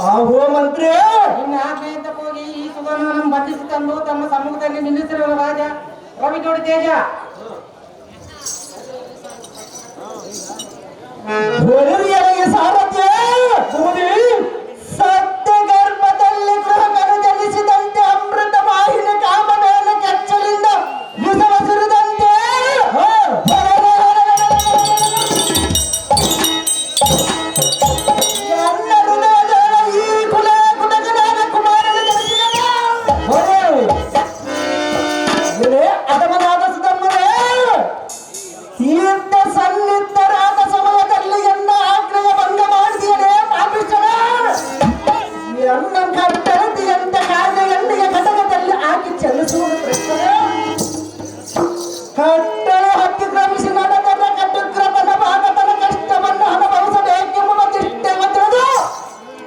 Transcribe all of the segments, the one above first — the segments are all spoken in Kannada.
ಆಹೋ ಮಂತ್ರಿ, ನಿನ್ನ ಆಜ್ಞೆಯಿಂದ ಹೋಗಿ ಈ ಸುಗಮನನ್ನು ಬಂಧಿಸಿ ತಂದು ತಮ್ಮ ಸಮ್ಮುಖದಲ್ಲಿ ನಿಲ್ಲಿಸಿರುವ ರಾಜ ರವಿಜೋಡಿ ತೇಜ. ಒಲುರಿಯರಿಗೆ ಸಾರಥ್ಯ ಭೂಮಿ ಸತ್ಯ ಗರ್ಭದಲ್ಲಿ ಗೃಹಕನು ಜನಿಸಿದಂತೆ ಅಮೃತ ವಾಹಿನಿ ಕಾಮವೇನ ಕೆಚ್ಚಲಿಂದ ವಿಷವ ಸುರಿದಂತೆ ಎಲ್ಲ ಹೃದಯದ ಈ ಕುಲ ಕುಟಕನಾದ ಕುಮಾರನ ಜನಿಸಿದನೇ ಅದಮನಾದ ಸುಧಮ್ಮನೇ ತೀರ್ಥ ಸನ್ನಿಧರಾದ ಸಮಯದಲ್ಲಿ ಎನ್ನ ಆಜ್ಞೆಯ ಭಂಗ ಮಾಡಿದೆಯೇ ಪಾಪಿಷ್ಠನ ಎನ್ನ ಕಟ್ಟಳತಿಯಂತ ಕಾದ ಎಣ್ಣೆಯ ಘಟಕದಲ್ಲಿ ಹಾಕಿ ಚಲಿಸುವುದು ಪ್ರಶ್ನೆ ಕಟ್ಟಳೆ ಹಕ್ಕಿ ಕ್ರಮಿಸಿ ನಡೆದದ ಕಟ್ಟುಗ್ರತನ ಭಾಗತನ ಕಷ್ಟವನ್ನು ಅನುಭವಿಸಬೇಕೆಂಬ ದಿಷ್ಟವ ತಿಳಿದು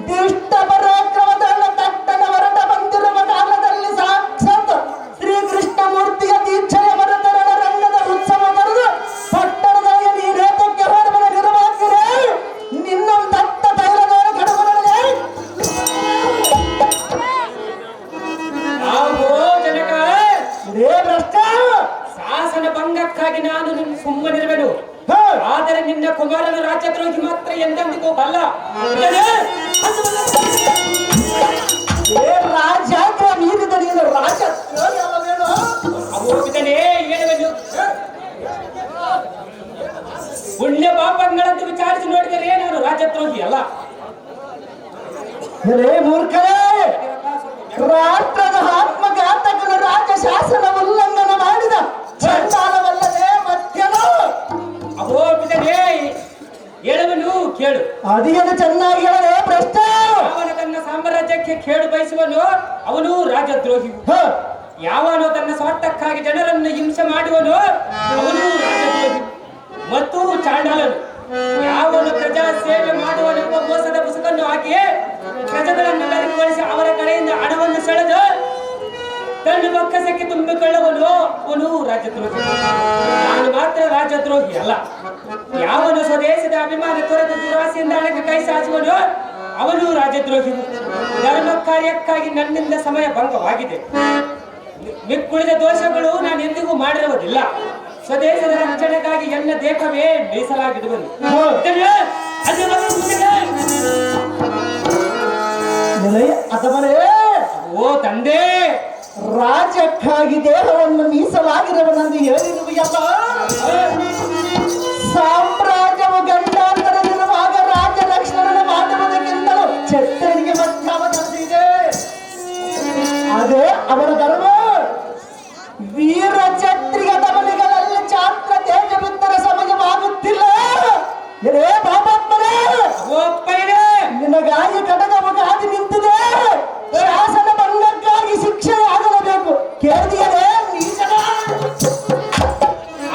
ದಿಷ್ಟ ಪರಾಕ್ರಮದನ್ನ ತಟ್ಟನ ಹೊರಟ ಬಂದಿರುವ ಕಾಲದಲ್ಲಿ ಸಾಕ್ಷಾತ್ ಶ್ರೀಕೃಷ್ಣ ಮೂರ್ತಿಯ ದೀಕ್ಷೆಯ ಮರತರಣ ರಂಗದ ಉತ್ಸವ ಬರೆದು ಪಟ್ಟಣದಲ್ಲಿ ನೀರೇತಕ್ಕೆ ಹೊರಬನ ನಿರ್ವಾಗ್ಯರೇ ನಿನ್ನ ದತ್ತ ತೈಲದವರ ಕಡಬರಲೇ ಜನಕ ಇದೇ ಭ್ರಷ್ಟ ಶಾಸನ ಭಂಗಕ್ಕಾಗಿ ನಾನು ಸುಮ್ಮನಿರುವೆನು. ಆದರೆ ನಿನ್ನ ಕುಮಾರನ ರಾಜ್ಯದ್ರೋಹಿ ಮಾತ್ರ ಎಂದೆಂದಿಗೂ ಬಲ್ಲ. ಏ ರಾಜ್ಯಾಗ್ರ ಮೀರಿದ ನೀನು ರಾಜ ಅಮೋಪಿತನೇ ಹೇಳುವೆನು. ಪುಣ್ಯ ಪಾಪಗಳಂತ ವಿಚಾರಿಸಿ ನೋಡಿದರೆ ನಾನು ರಾಜದ್ರೋಹಿ ಅಲ್ಲ. ರೇ ಮೂರ್ಖರೇ, ರಾಷ್ಟ್ರದ ಆತ್ಮಘಾತಕನ ರಾಜ ಶಾಸನ ಉಲ್ಲಂಘನ ಮಾಡಿದ ಚಂಡಾಲವಲ್ಲದೆ ಮಧ್ಯನು. ಅಮೋಪಿತನೇ ಹೇಳುವನು ಕೇಳು. ಅದೇನು ಚೆನ್ನಾಗಿ ಹೇಳಲೇ ಪ್ರಶ್ನ. ಅವನು ತನ್ನ ಸಾಮ್ರಾಜ್ಯಕ್ಕೆ ಕೇಡು ಬಯಸುವನು ಅವನು ರಾಜದ್ರೋಹಿ. ಯಾವನು ತನ್ನ ಸ್ವಾರ್ಥಕ್ಕಾಗಿ ಜನರನ್ನು ಹಿಂಸೆ ಮಾಡುವನು ಅವನು ರಾಜದ್ರೋಹಿ ಮತ್ತು ಚಾಂಡಾಲನು. ಯಾವನು ಪ್ರಜಾ ಸೇವೆ ಮಾಡುವನೆಂಬ ಮೋಸದ ಮುಸುಕನ್ನು ಹಾಕಿ ಪ್ರಜೆಗಳನ್ನು ಬೆರಗುಗೊಳಿಸಿ ಅವರ ಕಡೆಯಿಂದ ಹಣವನ್ನು ಸೆಳೆದು ತನ್ನ ಬೊಕ್ಕಸಕ್ಕೆ ತುಂಬಿಕೊಳ್ಳುವನು ಅವನು ರಾಜದ್ರೋಹಿ. ನಾನು ಮಾತ್ರ ರಾಜದ್ರೋಹಿ ಅಲ್ಲ. ಯಾವನು ಸ್ವದೇಶದ ಅಭಿಮಾನ ತೊರೆದು ದುರಾಸೆಯಿಂದ ಹಣಕ್ಕೆ ಕೈ ಸಾಚುವನು ಅವನು ರಾಜದ್ರೋಹಿ. ಧರ್ಮ ಕಾರ್ಯಕ್ಕಾಗಿ ನನ್ನಿಂದ ಸಮಯ ಭಂಗವಾಗಿದೆ. ಮಿಕ್ಕುಳಿದ ದೋಷಗಳು ನಾನು ಎಂದಿಗೂ ಮಾಡಿರುವುದಿಲ್ಲ. ಸ್ವದೇಶದ ರಕ್ಷಣೆಗಾಗಿ ಎನ್ನ ದೇಹವೇ ಮೀಸಲಾಗಿಡುವನು. ಅಥವಾ ಓ ತಂದೆ, ರಾಜ್ಯಕ್ಕಾಗಿ ದೇಹವನ್ನು ಮೀಸಲಾಗಿರುವನೆಂದು ಹೇಳಿರುವೆಯಲ್ಲ. ಸಾಮ್ರಾಜ್ಯವು ಗಂಡಾಂತರವಿರುವಾಗ ರಾಜ್ಯ ರಕ್ಷಣೆ ಮಾಡುವುದಕ್ಕಿಂತಲೂ ಛತ್ರನಿಗೆ ಮಧ್ಯಾವಧಿಸಿದೆ. ಅದೇ ಅವರ ಧರ್ಮ. ವೀರ ಛತ್ರಿಯ ದಮನಿಗಳಲ್ಲಿ ಛಾತ್ರ ತೇಜ ಬಿದ್ದರೆ ಸಮಯವಾಗುತ್ತಿಲ್ಲ. ಏನೇ ಪಾಪಾತ್ಮರೇ, ನಿನಗಾಗಿ ಕಡಗವು ಕಾದಿ ನಿಂತಿದೆ. ಶಾಸನ ಭಂಗಕ್ಕಾಗಿ ಶಿಕ್ಷೆ ಆಗಲೇಬೇಕು. ಕೇಳಿದೆಯೇ ನೀಚನ?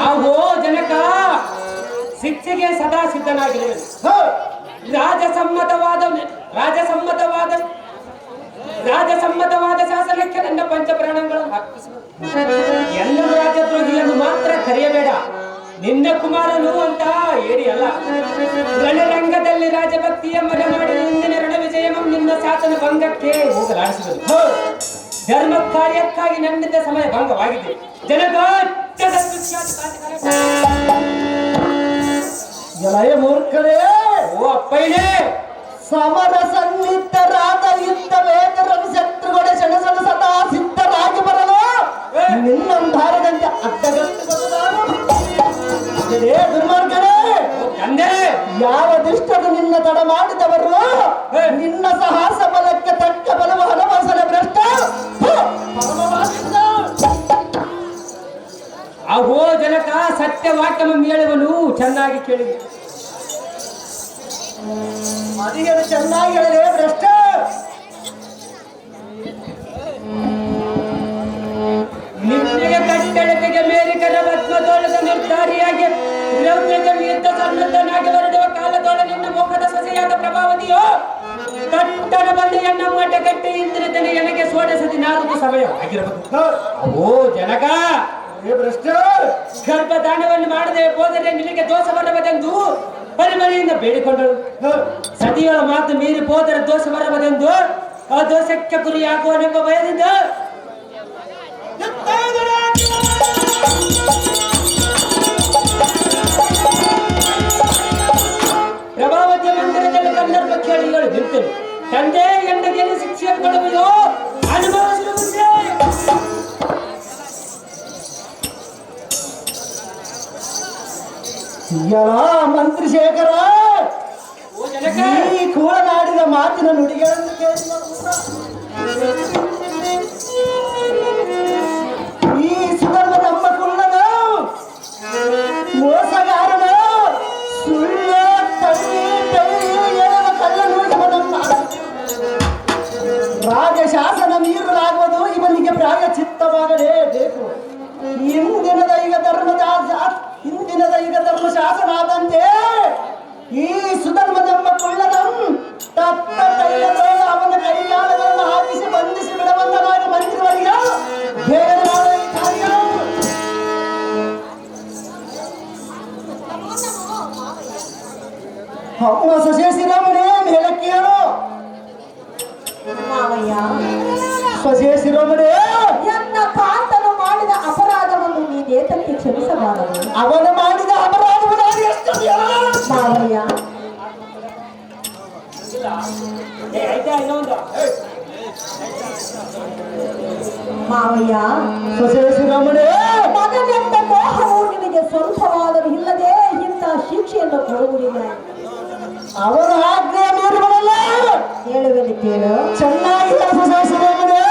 ಆಹೋ ಜನಕ, ಶಿಕ್ಷೆಗೆ ಸದಾ ಸಿದ್ಧನಾಗಿರುವೆ. ರಾಜಸಮ್ಮತವಾದ ಶಾಸನಕ್ಕೆ ನನ್ನ ಪಂಚಪ್ರಾಣಗಳನ್ನು ಅರ್ಪಿಸುವುದು. ಎಲ್ಲರೂ ರಾಜದ್ರೋಹಿಯನ್ನು ಮಾತ್ರ ಕರೆಯಬೇಡ. ನಿನ್ನ ಕುಮಾರನು ಅಂತ ಹೇಳಿ ಅಲ್ಲ. ರಣರಂಗದಲ್ಲಿ ರಾಜಭಕ್ತಿಯ ಮನೆ ಮಾಡಿ ಇಂದಿನ ರಣ ವಿಜಯಂ ನಿನ್ನ ಶಾಸನ ಭಂಗಕ್ಕೆ ಹೋಗಲಾಡಿಸಿದರು. ಧರ್ಮ ಕಾರ್ಯಕ್ಕಾಗಿ ನನ್ನಿಂದ ಸಮಯ ಭಂಗವಾಗಿದೆ. ಜಲಯ ಮೂರ್ಖರೇ, ಓ ಅಪ್ಪಯ್ಯನೇ, ಸಮರ ಸನ್ನಿಹಿತರಾದ ಯುದ್ಧ ವೇದರನ್ನು ಶತ್ರುಗಳ ಸೆಣಸಲು ಸದಾ ಸಿದ್ಧರಾಗಿ ಬರಲು ನಿನ್ನಂಧಾರದಂತೆ ಅಡ್ಡಗಟ್ಟುವುದೇ ದುರ್ಮಾರ್ಗನೇ. ಯಾವ ದುಷ್ಟರು ನಿನ್ನ ತಡ ಮಾಡಿದವರು ನಿನ್ನ ಸಾಹಸ ಬಲಕ್ಕೆ ತಕ್ಕ ಬಲವ ಹಲವಸಲ ಭ್ರಷ್ಟ. ಅಹೋ ಜನಕ, ಸತ್ಯವಾಕ್ಯವನ್ನು ಹೇಳುವನು ಚೆನ್ನಾಗಿ ಕೇಳಿದೆ. ಅದಿಗೆನು ಚೆನ್ನಾಗಿ ಹೇಳಲೇ ಭ್ರಷ್ಟ. ನಿನ್ನೆಗೆ ಕಟ್ಟಡತೆಗೆ ಮೇರಿಕರ ಪದ್ಮತೋಳದ ನಿರ್ಧಾರಿಯಾಗಿ ಯುದ್ಧ ಸನ್ನದ್ಧನಾಗಿ ಹೊರಡುವ ಕಾಲದೊಳ ನಿನ್ನ ಮುಖದ ಸೊಸೆಯಾದ ಪ್ರಭಾವತಿಯೋ ಕಟ್ಟಡ ಬಂದೆಯನ್ನ ಮಠಗಟ್ಟೆ ಇಂದ್ರತನೆ ನನಗೆ ಸೋಡಸದಿ ನಾಲ್ಕು ಸಮಯವಾಗಿರಬಹುದು. ಓ ಜನಕ, ಗರ್ಭದಾನವನ್ನು ಮಾಡದೆ ಹೋದರೆ ನಿನಗೆ ದೋಷ ಬರಬದೆಂದು ಪರಿಮಳಿಯಿಂದ ಬೇಡಿಕೊಂಡಳು. ಸತಿಯರ ಮಾತು ಮೀರಿ ಹೋದರೆ ದೋಷ ಬರಬದೆಂದು ಆ ದೋಷಕ್ಕೆ ಗುರಿಯಾಗುವನೆಂಬ ಭಯದಿಂದ ಪ್ರಭಾವತಿಯ ಮಂದಿರದಲ್ಲಿ ಕನ್ನಡ ಕೇಳಿಗಳು ನಿಂತರು. ತಂದೆ ಎಂದಗೆ ಶಿಕ್ಷೆ ಕೊಡುವುದು ಅನುಭವಿಸಿರುವುದೇ. ಮಂತ್ರಿ ಶೇಖರ, ಈ ಕೂಳನಾಡಿದ ಮಾತಿನ ನುಡಿಗಳನ್ನು ಕೇಳಿದ ಈ ಸುಧರ್ಮ ತಮ್ಮ ಕುಳ್ಳನ ಮೋಸಗಾರನ ಸುಳ್ಳು ತಳ್ಳಿ ಹೇಳುವ ಕಳ್ಳ ನುಡಿದವನನ್ನ ರಾಜಶಾಸನ ಮೀರಲಾಗುವುದು. ಇವನಿಗೆ ಪ್ರಾಯಚಿತ್ತವಾಗಲೇಬೇಕು. ಹಿಂದಿನದ ಈಗ ಧರ್ಮ ಶಾಸನ ಆದಂತೆ ಈ ಸುಧರ್ಮದೆಂಬ ಕುಳ್ಳನಂ ತತ್ತ ಕೈಯಲ್ಲಿ ಅವನ ಕೈಯಾಳಗಳನ್ನು ಹಾಕಿಸಿ ಬಂಧಿಸಿ ಬಿಡಬಂದನಾಗಿ ಮಂತ್ರಿವರಿಯ ಬೇಗನೆ ಮಾಡು ಈ ಕಾರ್ಯ. ಅಮ್ಮ ಸೊಸೇಸಿರಮಣೆ ಮೇಲಕ್ಕೆ ಹೇಳು. ಸೊಸೇಸಿರಮಣೆ, ಎನ್ನ ಕಾಂತನು ಮಾಡಿದ ಅಪರಾಧವನ್ನು ನೀನೇತಕ್ಕೆ ಕ್ಷಮಿಸಬಾರದು. ಅವನು ಮಾಡಿದ ಅಪರಾಧವನ್ನು ಎಷ್ಟು ಮಾವಯ್ಯ, ಮಾವಯ್ಯ, ಸೊಸೇಸಿರಮಣೆ, ಮಗನೆಂದ ಮೋಹವು ನಿನಗೆ ಸ್ವಲ್ಪವಾದರೂ ಇಲ್ಲದೆ ಇಂಥ ಶಿಕ್ಷೆಯನ್ನು ಕೊಡುವುದಿಲ್ಲ. ಅವನ ಆಜ್ಞೆ ಮೀರುವನಲ್ಲ. ಹೇಳುವೆನು ಕೇಳು. ಚೆನ್ನಾಗಿಲ್ಲ ಸೊಸೇಸಿರಮಣೆ.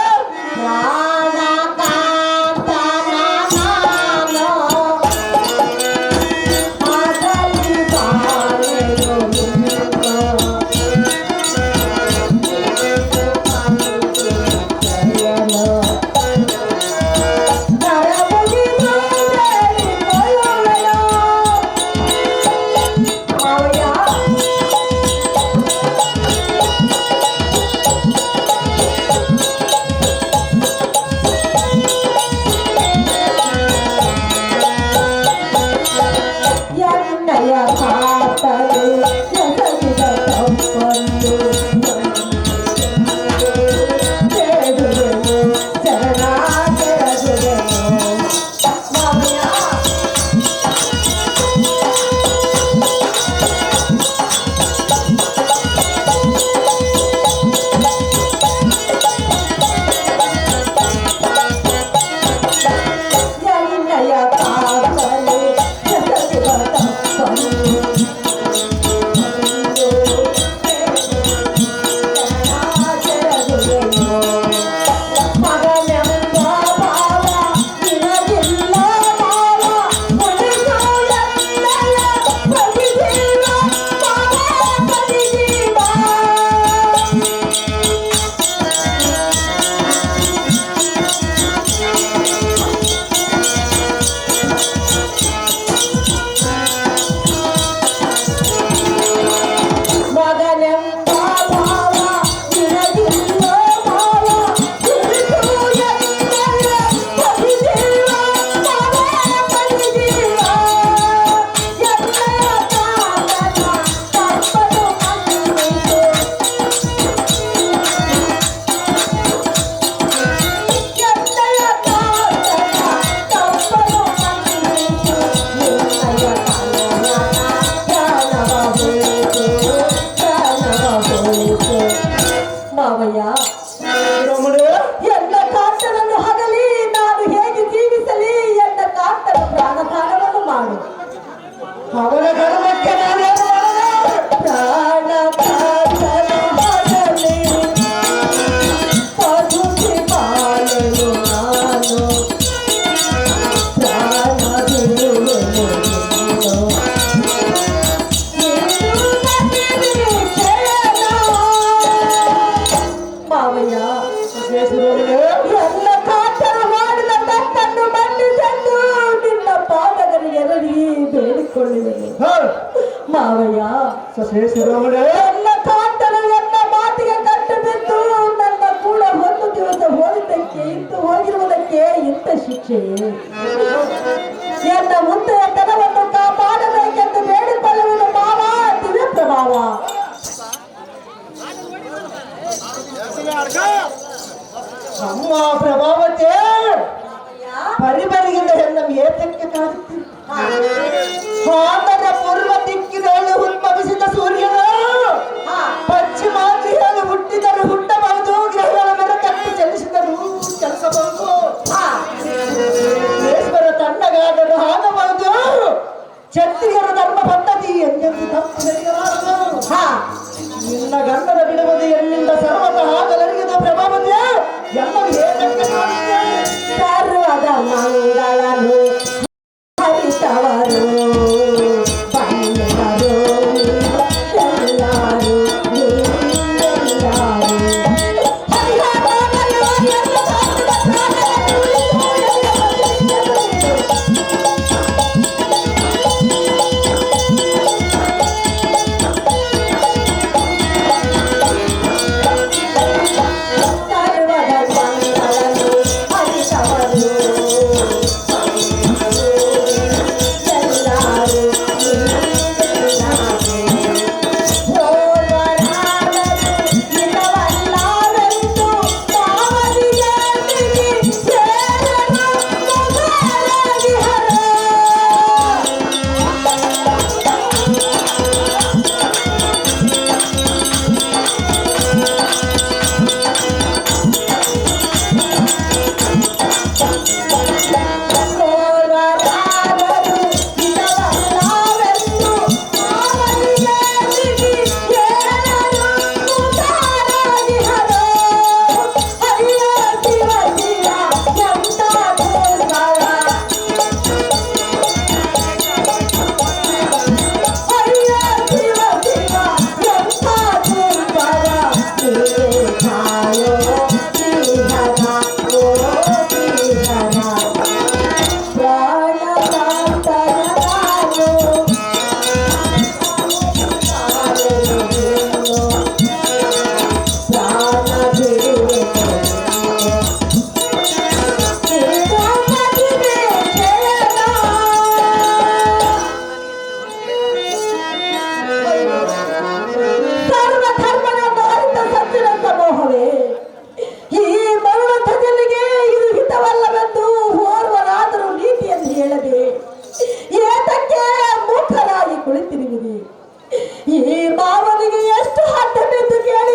ಮಾವಯ್ಯ ನನ್ನ ಕಾಂತನ ನನ್ನ ಮಾತಿಗೆ ಕಟ್ಟು ಬಿದ್ದು ನನ್ನ ಕೂಡ ಒಂದು ದಿವಸ ಹೋಗಿದ್ದಕ್ಕೆ ಇಂತು ಹೋಗಿರುವುದಕ್ಕೆ ಇಂಥ ಶಿಕ್ಷೆ ಎನ್ನ ಮುಂದೆಯ ತನವನ್ನು ಕಾಪಾಡಬೇಕೆಂದು ಬೇಡಿಕೊಳ್ಳುವುದು ಮಾವ ದಿವ್ಯ ಪ್ರಭಾವ. ಅಮ್ಮ ಪ್ರಭಾವತೆ ಪರಿಬರಿಗಿಂದ ಹೆಣ್ಣಂ ಏತಕ್ಕೆ ಕಾಡುತ್ತೀರಿ? ಹಾಂದರ ಪೂರ್ವ ದಿಕ್ಕಿನಲ್ಲಿ ಉದ್ಭವಿಸಿದ ಸೂರ್ಯನು ಪಶ್ಚಿಮಾದ್ರಿಯಲ್ಲಿ ಹುಟ್ಟಿದರು ಹುಟ್ಟಬಹುದು, ಗ್ರಹಗಳ ಮೇಲೆ ತಪ್ಪಿ ಚಲಿಸಿದರು ಚಲಿಸಬಹುದು, ಈಶ್ವರ ತಣ್ಣಗಾದರು ಆಗಬಹುದು. ಕ್ಷತ್ರಿಯರ ಧರ್ಮ ಪದ್ಧತಿ ಎಂದೆಂದು ತಪ್ಪು ನಡೆಯಲಾರದು. ನಿನ್ನ ಗಂಡನ ಬಿಡುವುದು ಎಲ್ಲಿಂದ ಸರ್ವತಃ ಆಗಲರಿಗಿದ ಪ್ರಭಾವತೆ ಎಲ್ಲವೂ ಏತಕ್ಕೆ ಕಾಡುತ್ತೆ? ಸರ್ವದ ಮಂಗಳನು ಹರಿತವರು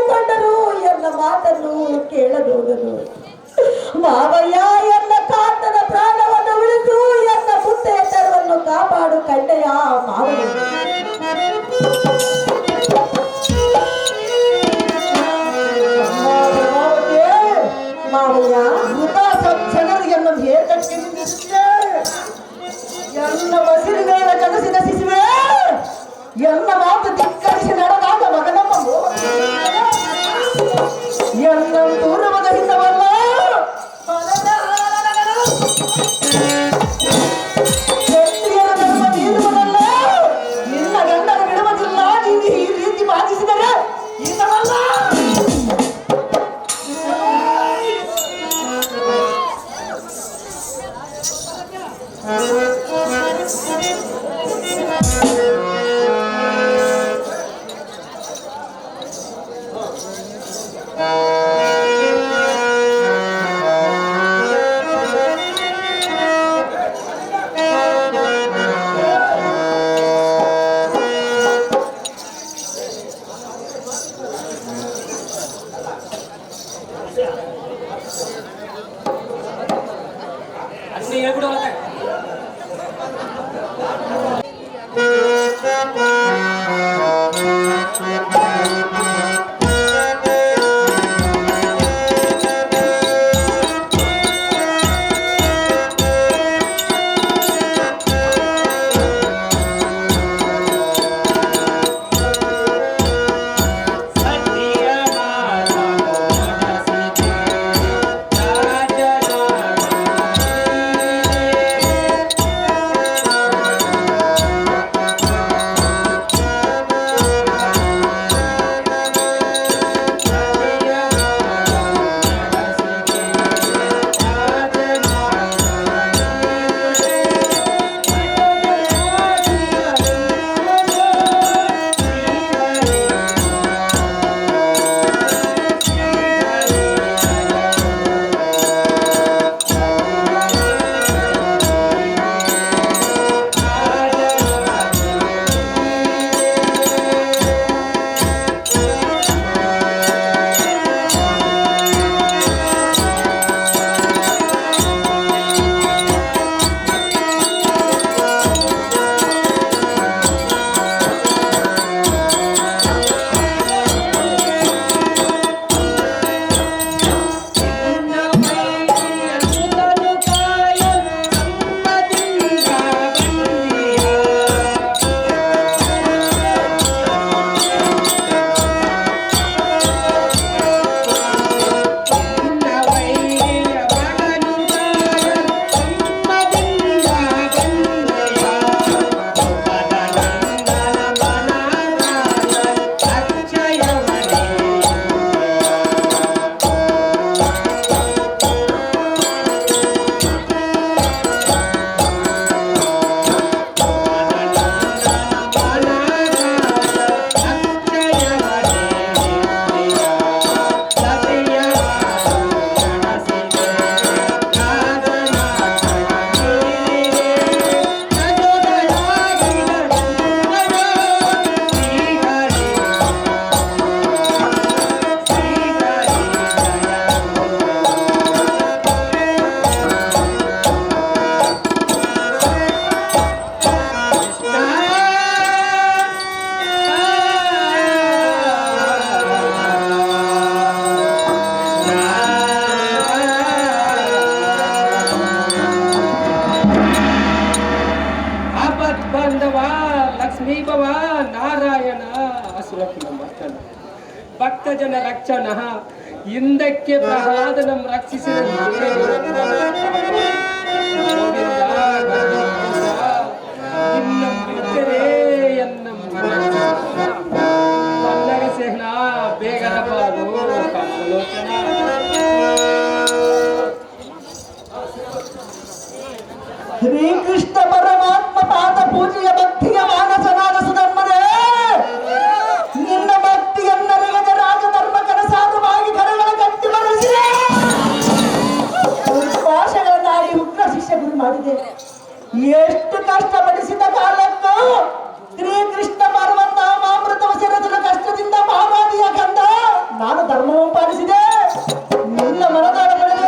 ಬಂದರು ಎಲ್ಲರೂ ನೀವೆಲ್ಲರೂ. ಮಾವಯ್ಯ ಎನ್ನ ಕಾಂತನ ಪ್ರಾಣವನ್ನು ಉಳಿಸು, ಎನ್ನ ಮುತ್ತೆಯ ತರವನ್ನು ಕಾಪಾಡು ಕಂಡೆಯ ಮಾವಯ್ಯ. ಮಾವಯ್ಯ ಜನರಿಗೆ ನಮ್ಗೆ ಏತಕ್ಕೆ ನಿಂದಿಸಿದೆ? ಎಲ್ಲ ಬಸಿರಿನ ಕನಸಿನ ಶಿಶುವೆ, ಎಲ್ಲ ಮಾತು ಧಿಕ್ಕರಿಸಿ ನಡೆದಾಗ ಮಗನಮ್ಮ ಎಲ್ಲ ಪೂರ್ವದ ಹಿತವಲ್ಲ ಕ್ಷತ್ರಿಯರ ಧರ್ಮ ತೀರುವುದಲ್ಲ. ನಿನ್ನ ಗಂಡನ ಬಿಡುವುದಿಲ್ಲ. ನೀನು ಈ ರೀತಿ ಬಾಧಿಸಿದರೆ ಹಿತವಲ್ಲ. ಬಾಂಧವ ಲಕ್ಷ್ಮೀ ಭವ ನಾರಾಯಣ ಅಸುರಕುಲ ಮರ್ದನ ಭಕ್ತ ಜನ ರಕ್ಷಣ ಹಿಂದಕ್ಕೆ ಪ್ರಹ್ಲಾದನಂ ರಕ್ಷಿಸಿದ ಗೋವಿಂದ ಇನ್ನಂಬಿಟ್ಟರೆ ಪಲ್ಲಗ ಸೇನ ಬೇಗನ ಬಾರು ಕಮಲೋಚನ ಶ್ರೀಕೃಷ್ಣ ಪರಮಾತ್ಮ ಪಾದ ಪೂಜೆಯ ಭಕ್ತಿಯ ಮಾನಸನಾದ ಸುಧರ್ಮರೇ, ನಿನ್ನ ಭಕ್ತಿಯನ್ನರಿಗದ ರಾಜಧರ್ಮ ಕನಸಾಧುವಾಗಿ ಕರಗಳ ಗಟ್ಟಿ ಬರೆಸಿದೆ. ಭಾಷೆಗಳನ್ನಾಡಿ ಉಗ್ರ ಶಿಕ್ಷೆ ಗುರಿ ಮಾಡಿದೆ. ಎಷ್ಟು ಕಷ್ಟಪಡಿಸಿದ ಕಾಲಕ್ಕೂ ಶ್ರೀಕೃಷ್ಣ ಪರ್ವತ ಮಾಮೃತವ ಸೆರೆದನ ಕಷ್ಟದಿಂದ ಮಹಾವಾದಿಯ ಕಂದ ನಾನು ಧರ್ಮವನ್ನು ಪಾಲಿಸಿದೆ. ನಿನ್ನ ಮನದಾಳ ಪಡೆದೆ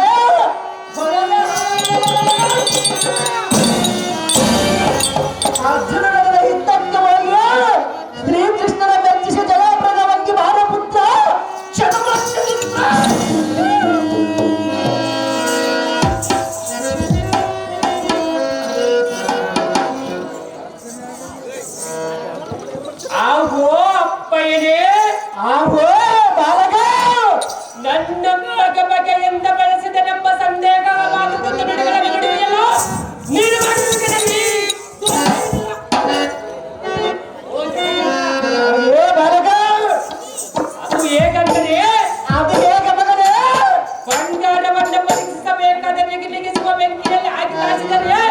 ಅರ್ಜುನನ ಹಿತಕ್ಕೆ ಹೋಗಿ ಶ್ರೀಕೃಷ್ಣನ ಮೆಚ್ಚಿಸಿ ಜಯಪ್ರದವಾಗಿ ಭಾರಪುತ್ರ ಆಹೋ ಅಪ್ಪಯ್ಯನೇ, ಆಹೋ ಬಾಲಕ, ನನ್ನ ಬಗೆಯಿಂದ ಬೆಳೆಸಿದ ನಮ್ಮ ಸಂದೇಹ ಮಾತುಕತೆ ನುಡಿಗಳ ನಡುವೆಯಲ್ಲ ನೀನು ಮಾಡಿರುವುದರಲ್ಲಿ ಬಾಲಕ, ಅದು ಹೇಗಂದರೆ ಅದು ಹೇಗೆ ಮಗನೇ? ಬಂಗಾರವನ್ನು ಪರೀಕ್ಷಿಸಬೇಕಾದ ನೆಗಿಸುವ ಬೆಂಕಿಯಲ್ಲಿ ಹಾಕಿ ಕಾಸಿದರೆ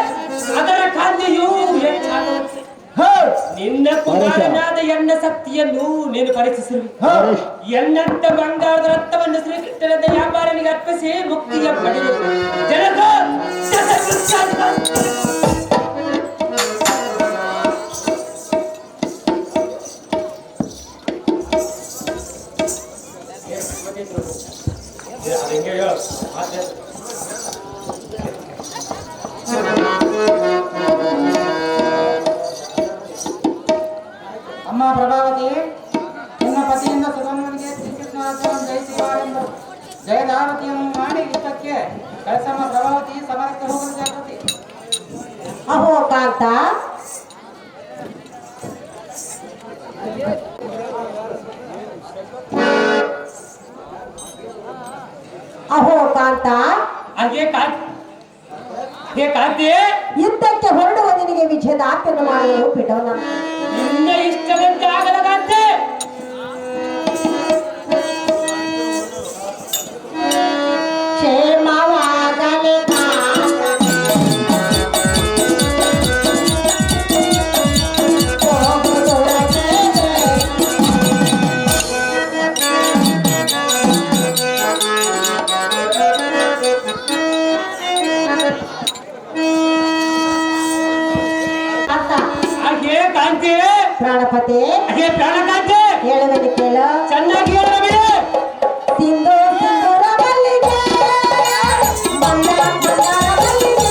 ಅದರ ಕಾಂತಿಯು ಹೆಚ್ಚಾಗುತ್ತದೆ. ನಿನ್ನ ಕುಮಾರನಾದ ಎನ್ನ ಶಕ್ತಿಯನ್ನು ನೀನು ಪರೀಕ್ಷಿಸಿರು. ಎನ್ನಂತ ಬಂಗಾರದ ರಕ್ತವನ್ನು ಶ್ರೀಕೃಷ್ಣನ ವ್ಯಾಪಾರನಿಗೆ ಅರ್ಪಿಸಿ ಮುಕ್ತಿಯ ಪಡೆದು ಜನಕ ಅಮ್ಮ ಪ್ರಭಾವತಿ, ನಿನ್ನ ಪತಿಯಿಂದ ಸುಧನ್ವನಿಗೆ ಶ್ರೀಕೃಷ್ಣಾರ್ಜುನನ ಜಯಿಸುವ ಜಯಧಾರತಿಯನ್ನು ಮಾಡಿ ಯುದ್ಧಕ್ಕೆ ಕಳಿಸಮ್ಮ ಪ್ರಭಾವತಿ. ಸಮರಕ್ಕೆ ಹೋಗಲು ಜಾಗೃತಿ. ಅಹೋ ಕಾಂತ, ಅಹೋ ಕಾಂತ, ಹೇ ಕಾಂತಿ, ಯುದ್ಧಕ್ಕೆ ಹೊರಡುವ ನಿನಗೆ ವಿಜಯದಾರ್ಪಣೆ ಮಾಡಲು ಬಿಡೋಣ. ನಿನ್ನ ಇಷ್ಟದಂತೆ ಆಗದ ಕಾಂತಿ. ಕ್ಷೇಮವಾಗಲಿ ಕಾಂತಿ, ಪ್ರಾಣಪತಿ, ಪ್ರಾಣಕಾಂತಿ, ಹೇಳುವೆನು ಕೇಳು. ಚೆನ್ನಾಗಿ ಹೇಳಬೇಕು. ಸಿಂಧು ಸಿಂಧೂರ ಮಲ್ಲಿಗೆ, ಬಂಗಾರ ಬಂಗಾರ ಮಲ್ಲಿಗೆ,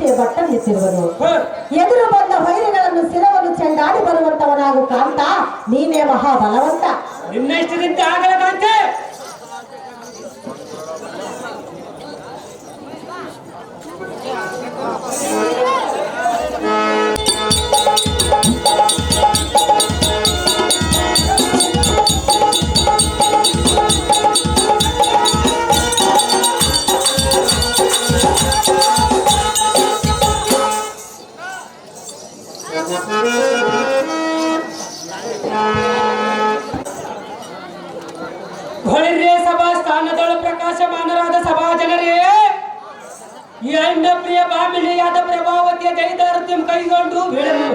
ಅಷ್ಟೇ ಬಟ್ಟನೆತ್ತಿರುವನು. ಹ. ಎದುರು ಬಂದ ವೈರಿಗಳನ್ನು ಶಿರವನ್ನು ಚೆಂಡಾಡಿ ಬರುವಂತವನಾಗು ಕಾಂತ, ನೀನೇ ಮಹಾಬಲವಂತ. ನಿನ್ನಷ್ಟರಿಂದ ಆಗಲ್ಲ ಕಾಂತೆ. ಹೊಳಿರ್ರೆ ಸಭಾ ಸ್ಥಾನದೊಳ ಪ್ರಕಾಶಮಾನರಾದ ಸಭಾ ಜನರೇ, ಈ ಅಣ್ಣ ಪ್ರಿಯ ಬಾಮಿನಿಯಾದ ಪ್ರಭಾವತಿಯ ಜೈದಾರತ್ಯಂ ಕೈಗೊಂಡು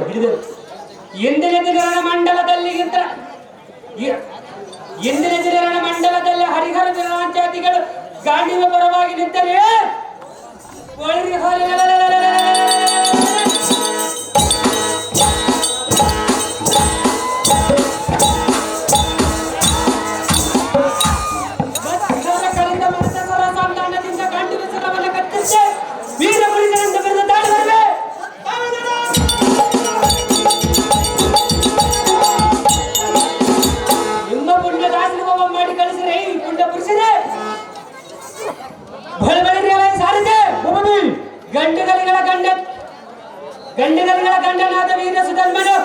ಹಿಡಿದರು. ಇಂದಿನ ದಿನರಣ ಮಂಡಲದಲ್ಲಿ ಹರಿಹರ ವಿರಾಜಾತಿಗಳು ಗಾಂಡಿನ ಪರವಾಗಿ ನಿಂತರೆ ಸಂತಾನದಿಂದ ಗಂಡಿನ ಸಲವನ್ನು ಕತ್ತರಿಸಿ ವೀರ ಮುಳಿಗಳಿಂದ ಬೆಳೆದ ದಾಳಿಗಳಿಗೆ ನಿಮ್ಮ ಪುಣ್ಯ ದಾಸನವ ಮಾಡಿ ಕಳಿಸಿದ್ರೆ ಈ ಪುಣ್ಯ ಪುರುಷರೇ ಸಾರಿದೆ. ಗಂಡಗಲಿಗಳ ಗಂಡನಾದ ವೀರ ಸುಧರ್ಮನು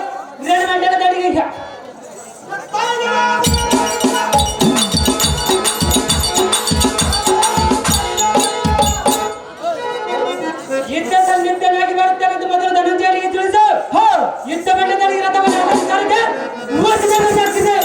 ಮಂಡಲದಡಿಗೆ ಯುದ್ಧ ಸನ್ನಿಧನಾಗಿ ಬರುತ್ತಾರೆ ಎಂದು ಮೊದಲು ಧನುಂಜಯನಿಗೆ ತಿಳಿಸು. ಯುದ್ಧ ಮಂಡಲದಲ್ಲಿ ರಥವನ್ನು ಸಾರಿದೆ. 30 ಜನ ಜಾಸ್ತಿದೆ.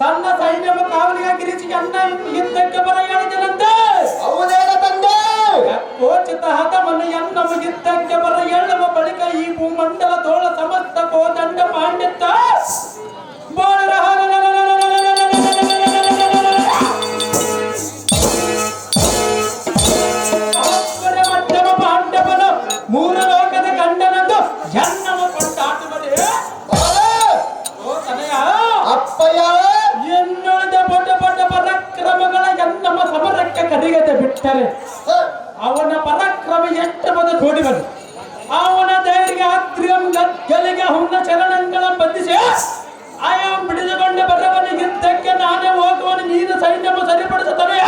ತನ್ನ ಸೈನ್ಯವು ಕಾವಲಿಗೆ ಗಿರಿಸಿ ಅನ್ನ ಯುದ್ಧಕ್ಕೆ ಬರ ಹೇಳಿದನಂತೆ. ಹೌದೇನ ತಂದೆ? ಕೋಚಿತ ಹತಮನ ಎನ್ನಮ ಯುದ್ಧಕ್ಕೆ ಬರ ಹೇಳುವ ಬಳಿಕ ಈ ಭೂಮಂಡಲ ತೋಳ ಸಮಸ್ತ ಕೋದಂಡ ಪಾಂಡಿತ್ತ ಮಧ್ಯಮ ಪಾಂಡವನ ಮೂರ ಲೋಕದ ಗಂಡನಂದು ಎನ್ನಮ ಕೊಂಡಾಟುವುದೇ ಅಪ್ಪಯ್ಯ ಎನ್ನುಳಿದ ಬಡ ಬಡ ಪರಾಕ್ರಮಗಳ ಎನ್ನಮ ಸಮರಕ್ಕೆ ಕರಿಗದೆ ಬಿಟ್ಟರೆ ಅವನ ಪರಾಕ್ರಮ ಎಷ್ಟು ಬದ ತೋಡಿ ಬಂದು ಅವನ ಧೈರ್ಯ ಅತ್ರಿಯಂ ಗದ್ದಲಿಗೆ ಹುನ್ನ ಚರಣಗಳ ಬಂಧಿಸಿ ಆಯಾಂ ಬಿಡಿದುಕೊಂಡ ಬರವನ ಯುದ್ಧಕ್ಕೆ ನಾನೇ ಹೋಗುವನು. ನೀನು ಸೈನ್ಯವು ಸರಿಪಡಿಸುತ್ತಾನೆ.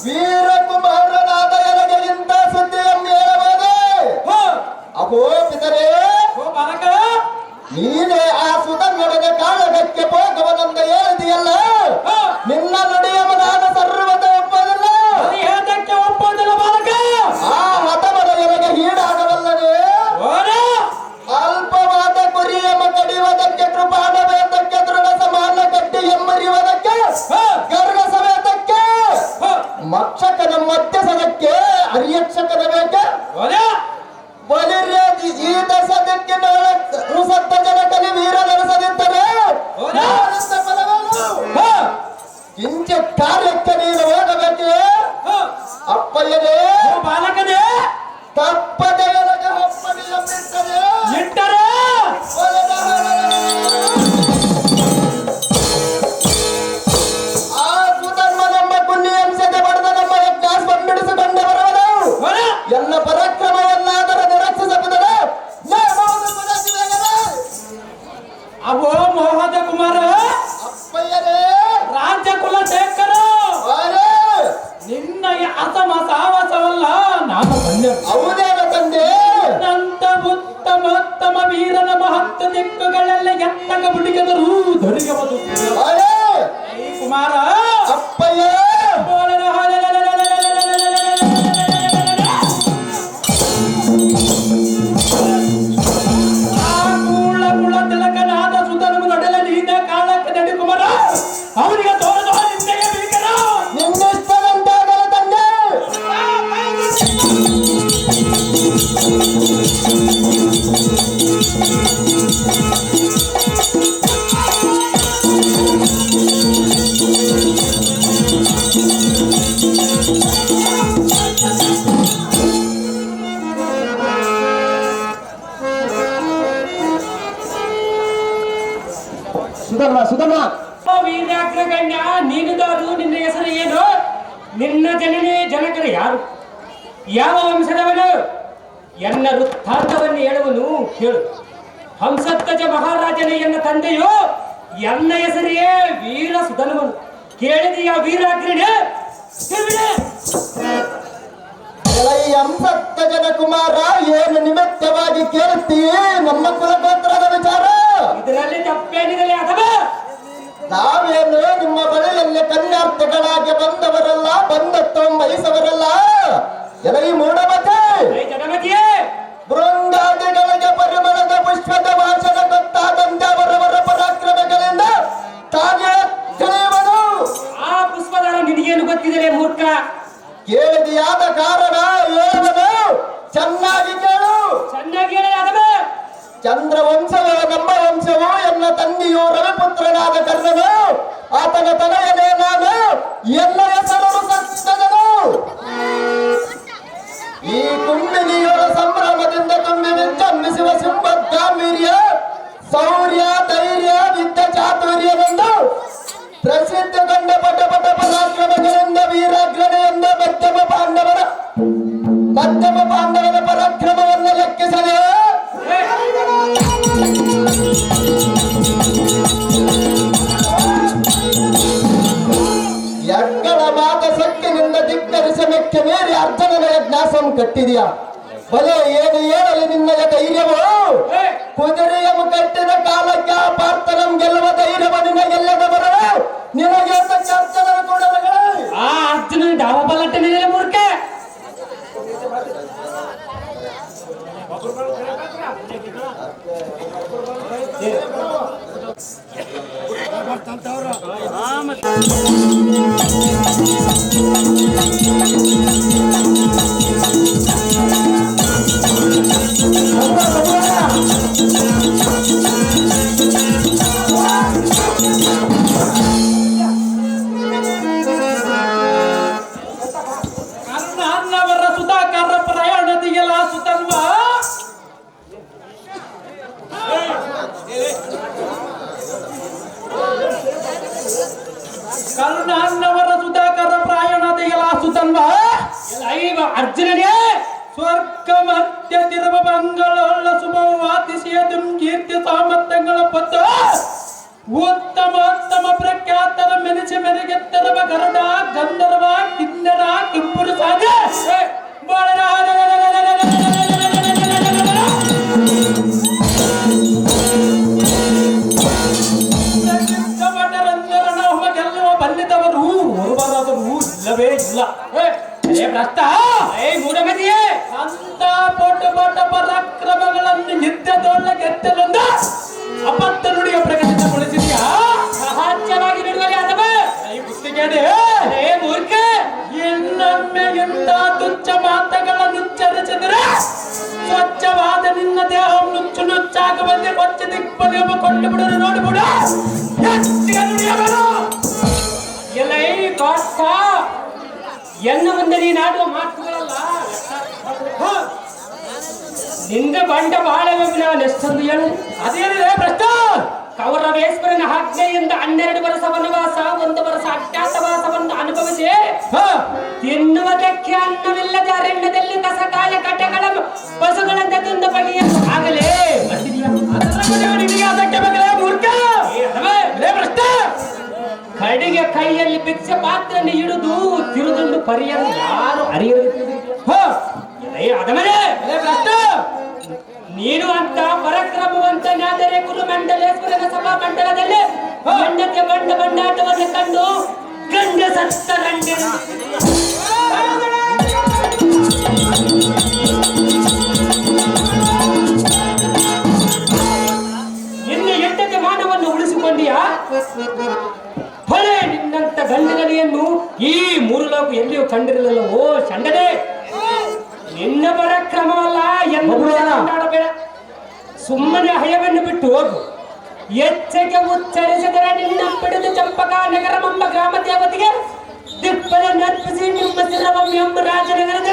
ವೀರಕುಮಾರನಾದ ಎನಗೆ ಇಂಥ ಸುದ್ದಿಯನ್ನು ಹೇಳಬಹುದು. ಅಹೋ ಪಿತರೇ, ನೀನೇ ಆ ಸುಧನ್ನೊಡನೆ ಕಾಳಗಕ್ಕೆ ಹೋಗುವನೆಂದು ಹೇಳಿದೆಯಲ್ಲ, ನಿನ್ನ ನುಡಿಯವನಾದ ಸರ್ವದ ಒಪ್ಪೋದಿಲ್ಲ. ಆ ಮತವರ ಎನಗೆ ಈಡಾಗವಲ್ಲದೆ ಅಲ್ಪವಾದ ಕುರಿಯಮ ಕಡಿಯುವುದಕ್ಕೆ, ಕೃಪಾಣ ವೇದಕ್ಕೆ, ದೃಢ ಸಮಾನ ಕಟ್ಟಿ ಎಮ್ಮರಿಯುವುದಕ್ಕೆ, ಗರ್ಗ ಸಮೇತಕ್ಕೆ, ಮಕ್ಷಕನ ಮಧ್ಯಸನಕ್ಕೆ ಅರಿಯಕ್ಷಕನ ಬೇಕೆ ಬಲಿರ್ಯಾದಿ ಈ ದಶದಕ್ಕೆ ಸತ್ತ ಜನಕಲಿ ವೀರ ನಡೆಸದಿದ್ದರೆ ಕಿಂಚಿತ್ ಕಾರ್ಯಕ್ಕೆ ನೀನು ಹೋಗಬೇಕೆ. ಅಪ್ಪಯ್ಯನೇ ಬಾಲಕನೇ ತಪ್ಪದೆ ಎನಗೆ ಒಪ್ಪನೆಯ ಬಿಟ್ಟರೆ ಇಟ್ಟರೆ ಆ ಸುಧರ್ಮ ನಮ್ಮ ಪುಣ್ಯ ಅಂಶದ ಪಡೆದ ನಮ್ಮ ಯಜ್ಞ ಹೇಳಿ ಕುಮಾರ, ಅವನಿಗೆ ತೋರದ ನಿಂದೆಯೇ ಬೇಕಲ್ಲ. ನಿನ್ನಿಷ್ಟದಂತಾಗಲ ತಂದೆ. ಸುಧರ್ಮ ವೀರಾಗ್ರಗಣ್ಯ, ನೀನುದಾರು ನಿನ್ನ ಹೆಸರು ಏನು? ನಿನ್ನ ಜನನೇ ಜನಕರು ಯಾರು? ಯಾವ ವಂಶದವನು? ಎನ್ನ ವೃತ್ತಾಂತವನ್ನು ಹೇಳುವನು ಕೇಳು. ಹಂಸಧ್ವಜ ಮಹಾರಾಜನೇ ಎನ್ನ ತಂದೆಯು, ಎನ್ನ ಹೆಸರೇ ವೀರ ಸುಧನ್ವನು. ಕೇಳಿದೆಯ ವೀರಾಗ್ರಣ್ಯ? ಹಂಸಧ್ವಜನ ಕುಮಾರ, ಏನು ನಿಮಿತ್ತವಾಗಿ ಕೇಳುತ್ತೀಯೇ ನಮ್ಮ ಕುಲಗೋತ್ರದ ವಿಚಾರ? ಇದರಲ್ಲಿ ತಪ್ಪೇನಿರಲಿ ಅಥವಾ? ನಾವೇನು ನಿಮ್ಮ ಬಳಿಯಲ್ಲಿ ಕನ್ಯಾರ್ಥಗಳಾಗಿ ಬಂದವರಲ್ಲ, ಬಂಧತ್ವ ವಹಿಸವರಲ್ಲ. ಎಲೈ ಮೂಢಮತೆ, ಜನಮತಿಯೇ, ಬೃಂದಾದಿಗಳಿಗೆ ಪರಿಮಳದ ಪುಷ್ಪದ ವಾಸನ ಗೊತ್ತಾದಂತೆ ಅವರವರ ಪರಾಕ್ರಮಗಳಿಂದ ತಾನೇ ತಿಳಿಯುವನು. ಆ ಪುಷ್ಪದಾರ ನಿನಗೇನು ಗೊತ್ತಿದೆ ಮೂರ್ಖ? ಕೇಳಿದೆಯಾದ ಕಾರಣ ಹೇಳುವನು, ಚೆನ್ನಾಗಿ ಕೇಳು. ಚೆನ್ನಾಗಿ ಹೇಳಿ ಅಥವಾ? ಚಂದ್ರ ವಂಶವೇ ನಮ್ಮ ವಂಶವು. ಎನ್ನ ತಂದೆಯು ರವಿಪುತ್ರನಾದ ಕರ್ಣನು, ಆತನ ತಲೆಯನೇ ನಾನು. ಎಲ್ಲ ಹೆಸರು ಸತ್ತದನು. ಈ ಕುಂಬಿನಿಯೊಳ ಸಂಭ್ರಮದಿಂದ ತುಂಬಿ ವಿಜೃಂಭಿಸುವ ಸಿಂಹ ಗಾಂಭೀರ್ಯ, ಶೌರ್ಯ, ಧೈರ್ಯ, ವಿದ್ಯೆ, ಚಾತುರ್ಯವೆಂದು ಪ್ರಸಿದ್ಧಗೊಂಡ ಪಟ ಪರಾಕ್ರಮಗಳಿಂದ ವೀರಾಗ್ರಣೆಯಿಂದ ಮಧ್ಯಮ ಪಾಂಡವರ ಪರಾಕ್ರಮವನ್ನು ಲೆಕ್ಕಿಸಲೇ. ಎಕ್ಕಳ ಮಾತ ಸಕ್ಕಿನಿಂದ ಧಿಕ್ಕರಿಸ ಮೆಕ್ಕೆ ಮೇರಿ ಅರ್ಜುನನ ಯಜ್ಞಾಸಂ ಕಟ್ಟಿದೆಯಾ? ಬಲೆ ಏನು ಹೇಳಲಿ ನಿನ್ನಯ ಧೈರ್ಯವು? ಕುದುರೆಯ ಕಟ್ಟಿದ ಕಾಲಕ್ಕೆ ಪಾರ್ಥನಂ ಗೆಲ್ಲುವ ಧೈರ್ಯವ ನಿನಗೆಲ್ಲದ ಬರಲು ನಿನಗೆ ಅರ್ಜುನ ಕೊಡಲಗಳೇ. ಆ ಅರ್ಜುನ ಡಾವ ಬಲಟ್ಟನೆ ಮೂರ್ಖ. ಅನ್ನವರ ಸುಧಾಕರ ಪ್ರಯಾಣದಿಗೆಲ್ಲ ಸುತಲ್ವಾ? ಕರ್ಣನ್ನವರ ಸುಧಾಕರ ಪ್ರಾಯಣದಿಗೆಲ್ಲ ಸುತಲ್ವಾ? ಅರ್ಜುನನೇ ಸ್ವರ್ಗ ಮಧ್ಯ ತಿರುವ ಬಂಗಳ ಶುಭವಾತಿಸಿಯದು ಕೀರ್ತಿ ಸಾಮರ್ಥ್ಯಗಳ ಪತ್ತ ಉತ್ತಮ ಪ್ರಖ್ಯಾತರ ಮೆನಿಸಿ ಮೆರೆಗೆತ್ತರವ ಗರುಡ ಗಂಧರ್ವ ಕಿನ್ನರ ಕಿಂಪುರು ಸಾಗ ಗೆಲ್ಲುವ ಬಲ್ಲಿದವರು ಹೊರಬರಾದರು ಇಲ್ಲವೇ ಇಲ್ಲ. ಭ್ರಷ್ಟ ಮೂಢಮತಿಯೇ, ಅಂತ ಪೋಟ ಪರಾಕ್ರಮಗಳನ್ನು ಯುದ್ಧದೊಳ್ಳ ಗೆದ್ದಲೊಂದ ಅಪತ್ತ ನುಡಿಯ ಪ್ರಕಟಿತಗೊಳಿಸಿದ್ಯಾ? ಸಹಜವಾಗಿ ಬಿಡುವರೆ ಅಥವಾ ಈ ಪುಸ್ತಕೇನೆ ಮೂರ್ಖ. ಇನ್ನೊಮ್ಮೆ ಎಂತ ತುಚ್ಛ ಮಾತುಗಳನ್ನು ಉಚ್ಚರಿಸಿದರೆ ಸ್ವಚ್ಛವಾದ ನಿನ್ನ ದೇಹವು ನುಚ್ಚಾಗುವಂತೆ ಕೊಚ್ಚ ದಿಕ್ಪದಿಯೊಬ್ಬ ಕೊಂಡು ಬಿಡಲು ನೋಡಿಬಿಡ. ಎಲ್ಲ ಈ ಕಾಷ್ಟ ಎನ್ನ ಮುಂದೆ ನೀನಾಡುವ ಮಾತುಗಳಲ್ಲ. ನಿಂದ ಬಂಡ ಬಾಳವೆಂಬ ನಾನು ಎಷ್ಟೊಂದು ಹೇಳು. ಅದೇನಿದೆ ಭ್ರಷ್ಟ? ಕೌರವೇಶ್ವರನ ಆಜ್ಞೆಯಿಂದ 12 ವರ್ಷ ವನವಾಸ, 1 ವರ್ಷ ಅಜ್ಞಾತವಾಸವನ್ನು ಅನುಭವಿಸಿ ತಿನ್ನುವುದಕ್ಕೆ ಅನ್ನವಿಲ್ಲದ ಅರಣ್ಯದಲ್ಲಿ ಕಸಕಾಯ ಕಟ್ಟೆಗಳ ಪಶುಗಳಂತೆ ತಿಂದ ಬಗೆಯನ್ನು ಆಗಲೇ ಅದಕ್ಕೆ ಬಗಲೇ ಮೂರ್ಖ ಭ್ರಷ್ಟ. ಕಡೆಗೆ ಕೈಯಲ್ಲಿ ಭಿಕ್ಷೆ ಪಾತ್ರವನ್ನು ಹಿಡಿದು ತಿರುದುಂಡು ಪರಿಯನ್ನು ಯಾರು ಅರಿಯಬೇಕು? ಅದಮನೆ ಭ್ರಷ್ಟ. ನೀನು ಅಂತ ಪರಾಕ್ರಮವಂತನಾದರೆ ಕುರುಮಂಡಲೇಶ್ವರನ ಸಭಾ ಮಂಡಲದಲ್ಲಿ ಹೆಂಡತಿಯ ಬಂಡಾಟವನ್ನು ಕಂಡು ಗಂಡ ಸತ್ತ ರಂಡಿರು. ನಿನ್ನ ಹೆಂಡತಿ ಮಾನವನ್ನು ಉಳಿಸಿಕೊಂಡಿಯಾ? ಹೊಳೆ ನಿನ್ನಂತ ಗಂಡಿನಲಿಯನ್ನು ಈ ಮೂರು ಲೋಕ ಎಲ್ಲಿಯೂ ಕಂಡಿರಲಿಲ್ಲ. ಓ ಚಂಡನೆ, ನಿನ್ನ ಪರಾಕ್ರಮವಲ್ಲ ಎಂದು ಕೊಂಡಾಡಬೇಡ. ಸುಮ್ಮನೆ ಹಯವನ್ನು ಬಿಟ್ಟು ಹೋಗು. ಎಚ್ಚರಿಕೆ ಉಚ್ಚರಿಸಿದರೆ ನಿನ್ನ ಬಿಡದು ಚಂಪಕ ನಗರವೆಂಬ ಗ್ರಾಮ ದೇವತೆಗೆ ದಿಪ್ಪಲೆ ನರ್ಪಿಸಿ ನಿಮ್ಮ ಶಿರವಂ ಎಂಬ ರಾಜನಗರದ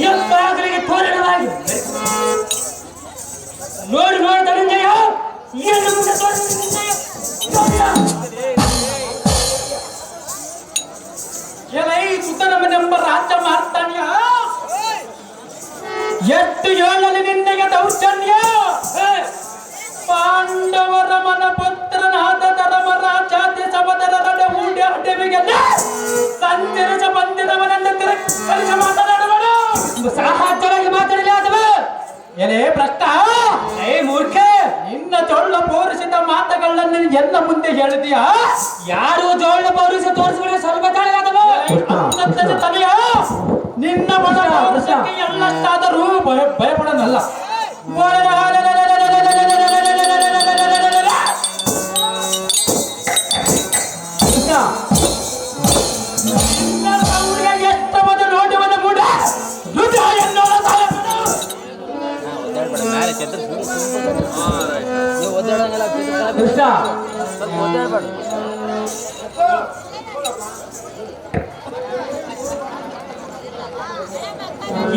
ಎಬ್ಬಾಗಲಿಗೆ ತೋರಣವಾಗಿ ನೋಡು ನೋಡು ಧನಂಜಯ, ಏನು ಮುಂದೆ ತೋರಿಸಿದ ಸುತನಮನೆಂಬ ರಾಜ್ಯ ಮಾರ್ತಾಣ್ಯ ಎಷ್ಟು ಹೇಳಲಿ ನಿನ್ನೆಗೆ ದೌರ್ಜನ್ಯ. ಪಾಂಡವರ ಮನ ಪುತ್ರನಾದ ಧರ್ಮರಾಜಾತಿ ಸಮದರರಡೆ ಹೂಡಿ ಅಡ್ಡೆವಿಗೆಲ್ಲ ಸಂಚರಿಸ ಬಂದಿದವನನ್ನು ತಿರಸ್ಕರಿಸ ಮಾತನಾಡುವನು. ಸಾಹಾಜ್ಯವಾಗಿ ಮಾತಾಡಲಿ ಆದವ ಎಲೆ ಭ್ರಷ್ಟ, ಏ ಮೂರ್ಖ, ನಿನ್ನ ಜೋಳ ಪೌರುಷದ ಮಾತುಗಳನ್ನು ಎಲ್ಲ ಮುಂದೆ ಹೇಳಿದೀಯಾ? ಯಾರು ಜೋಳ ಪೌರುಷ ತೋರಿಸಿದ್ರೆ ಸ್ವಲ್ಪ ತಾಳೆಯಾದವ ತಲೆಯ ನಿನ್ನ ಮನ ಪೌರುಷಕ್ಕೆ ಎಲ್ಲಷ್ಟಾದರೂ ಭಯಪಡನಲ್ಲ. ಎಷ್ಟವನು ನೋಡುವನು ಮೂಡ ರುಜ ಎನ್ನೋಳ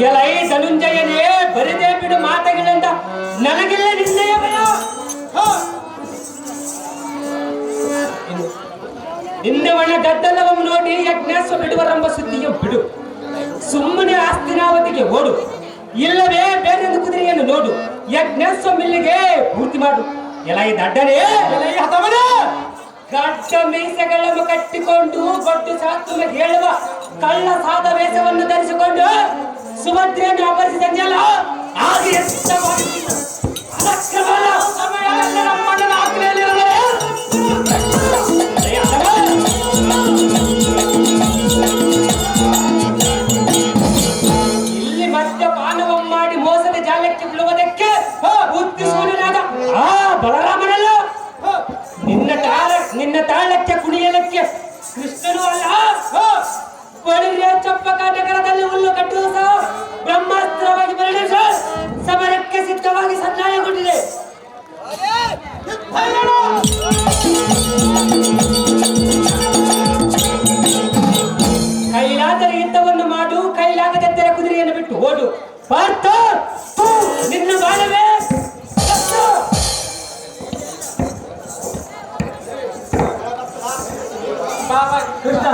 ಎಲೈ ಧನುಂಜಯನೇ, ಬರಿದೇ ಬಿಡು ಮಾತುಗಳಿಂದ ನನಗಿಲ್ಲ ನಿನ್ನಯ ಭಯ. ನಿನ್ನವನ ಗದ್ದಲವನ್ನು ನೋಡಿ ಯಜ್ಞಾಸ್ವ ಬಿಡುವರೆಂಬ ಸುದ್ದಿಯ ಬಿಡು. ಸುಮ್ಮನೆ ಆಸ್ತಿನಾವತಿಗೆ ಓಡು, ಇಲ್ಲವೇ ಬೇರೊಂದು ಕುದುರೆಯನ್ನು ನೋಡು. ಯಜ್ಞಾಸ್ವ ಮಿಲ್ಲಿಗೆ ಪೂರ್ತಿ ಮಾಡು. ಎಲೈ ದಡ್ಡನೇ, ಗಡ್ಡ ಮೀಸೆಗಳನ್ನು ಕಟ್ಟಿಕೊಂಡು ಗೊಡ್ಡು ಸಾತ್ವಮ ಹೇಳುವ ಕಳ್ಳ ಸಾದ ವೇಷವನ್ನು ಧರಿಸಿಕೊಂಡು ಸುಭದ್ರೆಯನ್ನು ಅಪಹರಿಸಿದೆಯಲ್ಲ, ಹಾಗೆ ಇಲ್ಲಿ ಮದ್ಯಪಾನವ ಮಾಡಿ ಮೋಸದ ಜಾಲಕ್ಕೆ ಬೀಳುವುದಕ್ಕೆ ಬುದ್ಧಿಸೂರ್ಯನಾದ ಆ ಬಲರಾಮನಲ್ಲ. ನಿನ್ನ ತಾಳಕ್ಕೆ ಕುಣಿಯಲಕ್ಕೆ ಕೃಷ್ಣನು ಅಲ್ಲ. ಬಳಿರೆ ಚಪ್ಪಕ ನಗರದಲ್ಲಿ ಹುಲ್ಲು ಕಟ್ಟುವ ಸಹ ಬ್ರಹ್ಮಾಸ್ತ್ರವಾಗಿ ಪರಿಣಿಸ ಸಮರಕ್ಕೆ ಸಿದ್ಧವಾಗಿ ಸನ್ನಾಯಗೊಂಡಿದೆ. ಕೈಲಾದರೆ ಯುದ್ಧವನ್ನು ಮಾಡು, ಕೈಲಾಗದಿದ್ದರೆ ಕುದುರೆಯನ್ನು ಬಿಟ್ಟು ಓಡು. ಪಾರ್ಥ, ನಿನ್ನ ಬಾಳವೇ ಕೃಷ್ಣ.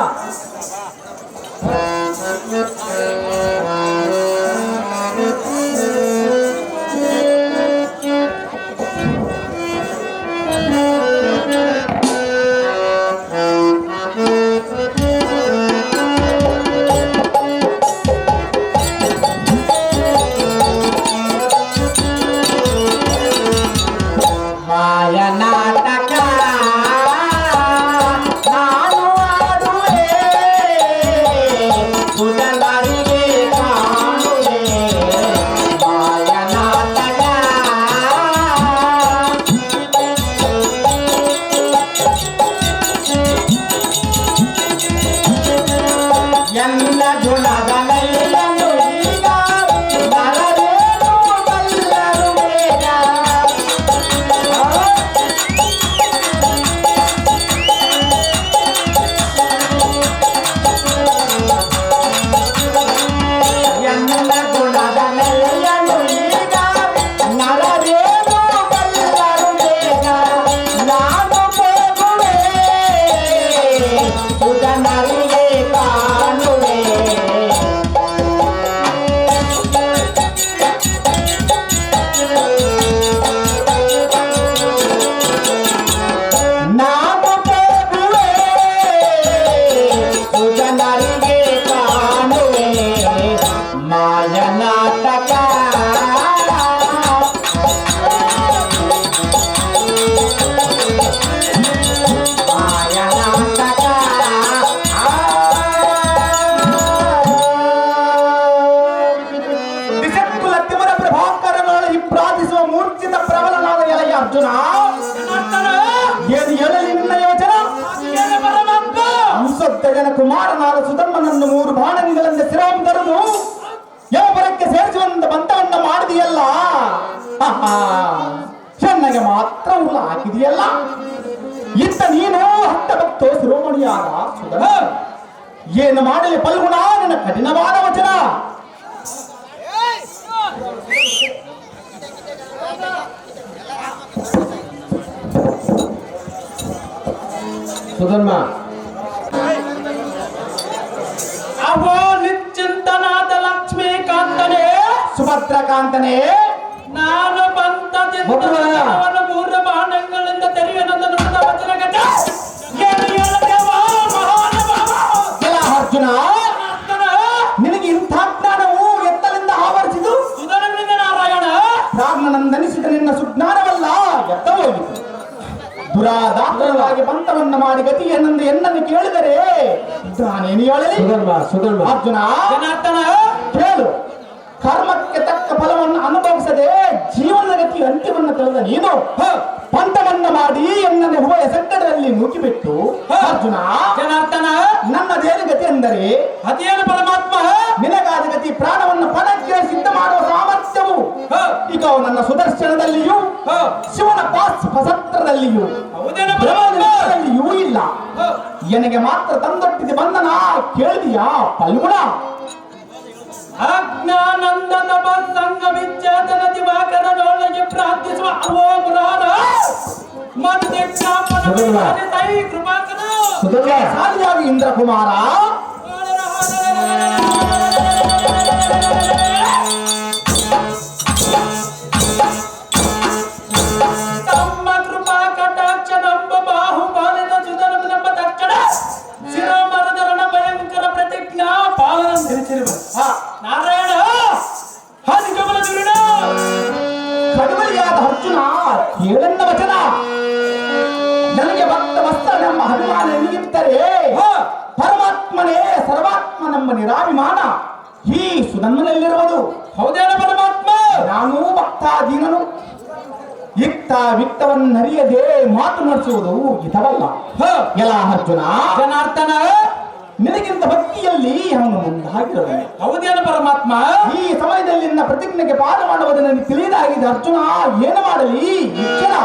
ಸುಜನರಿಗೆ ಕಾಣುವೆ ಕುಮಾರನಾದ ಸುಧರ್ಮನನ್ನು 3 ಬಾಣಗಳಿಂದ ಸಿರಾಮ್ ತರದು ಯಮಪುರಕ್ಕೆ ಸೇರಿಸುವಂತ ಬಂಧವನ್ನ ಮಾಡಿದೆಯಲ್ಲ. ಚೆನ್ನಾಗಿ ಮಾತ್ರ ಉಲ್ಲ ಹಾಕಿದೆಯಲ್ಲ. ಇತ್ತ ನೀನು ಹಟ್ಟಭಕ್ತೋ ಶಿರೋಮಣಿಯಾದ ಸುಧರ್ಮ, ಏನು ಮಾಡಲಿ ಫಲ್ಗುಣ ನಿನ್ನ ಕಠಿಣವಾದ ವಚನ. ಸುಧರ್ಮ, ಅವೋ ನಿಶ್ಚಿಂತನಾದ ಲಕ್ಷ್ಮೀಕಾಂತನೇ, ಸುಭದ್ರಕಾಂತನೇ, ನಾನು ಬಂತದಿಂದ 3 ಬಾಣಗಳಿಂದ ತೆರೆಯನಂದ ನುಡಿದ ವಚನಗತ ಏನು ಹೇಳದೇವಾ ಮಹಾನುಭಾವ. ಅರ್ಜುನ, ನಿನಗೆ ಇಂಥ ಜ್ಞಾನವು ಎತ್ತಲಿಂದ ಆವರಿಸಿದು. ಸುಧರ್ಮನಿಂದ ನಾರಾಯಣ ಪ್ರಾಜ್ಞನಂದನಿಸಿದ ನಿನ್ನ ಸುಜ್ಞಾನವಲ್ಲ ಎತ್ತ ಹೋಗಿತು. ದುರಾದಾತ್ರವಾಗಿ ಬಂತವನ್ನ ಮಾಡಿ ಗತಿ ಏನಂದು ಎನ್ನನ್ನು ಕೇಳಿದರೆ ನಾನೇನು ಹೇಳಲಿ? ಅರ್ಜುನ, ಜನಾರ್ದನ ಕೇಳು. ಕರ್ಮಕ್ಕೆ ತಕ್ಕ ಫಲವನ್ನು ಅನುಭವಿಸದೆ ಜೀವನದ ಗತಿ ಅಂತ್ಯವನ್ನು ತಿಳಿದ ನೀನು ಪಂಥವನ್ನ ಮಾಡಿ ಎನ್ನನ್ನು ಹೂವ ಸಂಕಟದಲ್ಲಿ ನೂಕಿಬಿಟ್ಟು ಅರ್ಜುನ, ಜನಾರ್ದನ ನನ್ನದೇನು ಗತಿ ಅಂದರೆ ಅದೇನು ಪರಮಾತ್ಮ ನಿನಗಾದ ಗತಿ ಪ್ರಾಣವನ್ನು ಪಣಕ್ಕೆ ಸಿದ್ಧ ಮಾಡುವ ಸಾಮರ್ಥ್ಯವು ಈಗ ನನ್ನ ಸುದರ್ಶನದಲ್ಲಿಯೂ ಶಿವನ ಪಾಸ್ಪಸತ್ರದಲ್ಲಿಯೂ ಹೌದೇನು ಪರಮಾತ್ಮ ಬ್ರಹ್ಮದಲ್ಲಿಯೂ ಇಲ್ಲ. ನನಗೆ ಮಾತ್ರ ತಂದೊಟ್ಟಿಗೆ ಬಂದನ ಕೇಳಿದೆಯಾ ಫಲ್ಗುಣ? ಅಜ್ಞಾನಂದ ತಪ ಸಂಘ ವಿಚ್ಛೇದನ ದಿವಾಕರನೊಳಗೆ ಪ್ರಾರ್ಥಿಸುವ ಅವೋ ಮುರಾರ ಮತ್ತೆ ಜ್ಞಾಪನ ತೈ ಕೃಪಾಕರ ಸಾಲಿಯಾಗಿ ಇಂದ್ರ ಕುಮಾರ, ತಮ್ಮ ಕೃಪಾ ಕಟಾಕ್ಷ ನಂಬ ಬಾಹು ಬಾಲಿನ ಸುಧರ್ಮ ನಂಬ ತಕ್ಷಣ ಶಿರೋಮರದರಣ ಭಯಂಕರ ಪ್ರತಿಜ್ಞಾ ಪಾಲನ ಧರಿಸಿರುವ ನಾರಾಯಣ ಹಾದಿಕಮಲ ದುರುಣ ಕಡುಬಲಿಯಾದ ಅರ್ಜುನ ಕೇಳನ್ನ ವಚನ. ನನಗೆ ಭಕ್ತ ವಸ್ತ್ರನೆಂಬ ಅಭಿಮಾನ ನಿಗಿತ್ತರೆ ಪರಮಾತ್ಮನೇ ಸರ್ವಾತ್ಮನೆಂಬ ನಿರಾಭಿಮಾನ ಈ ಸುಧನ್ಮನಲ್ಲಿರುವುದು. ಹೌದೇನ ಪರಮಾತ್ಮ? ನಾನು ಭಕ್ತಾಧೀನನು. ಇಕ್ತ ವಿಕ್ತವನ್ನರಿಯದೆ ಮಾತು ನಡೆಸುವುದು ಹಿತವಲ್ಲ. ಎಲ್ಲ ಅರ್ಜುನ, ಜನಾರ್ದನ ನಿನಗಿಂತ ಭಕ್ತಿಯಲ್ಲಿ ಅವನು ಮುಂದಾಗಿರಬೇಕು. ಹೌದೇನ ಪರಮಾತ್ಮ? ಈ ಸಮಯದಲ್ಲಿ ನಿನ್ನ ಪ್ರತಿಜ್ಞೆಗೆ ಪಾಲ ಮಾಡುವುದು ನನಗೆ ತಿಳಿದಾಗಿದೆ. ಅರ್ಜುನ, ಏನು ಮಾಡಲಿ? ಇಚ್ಛನ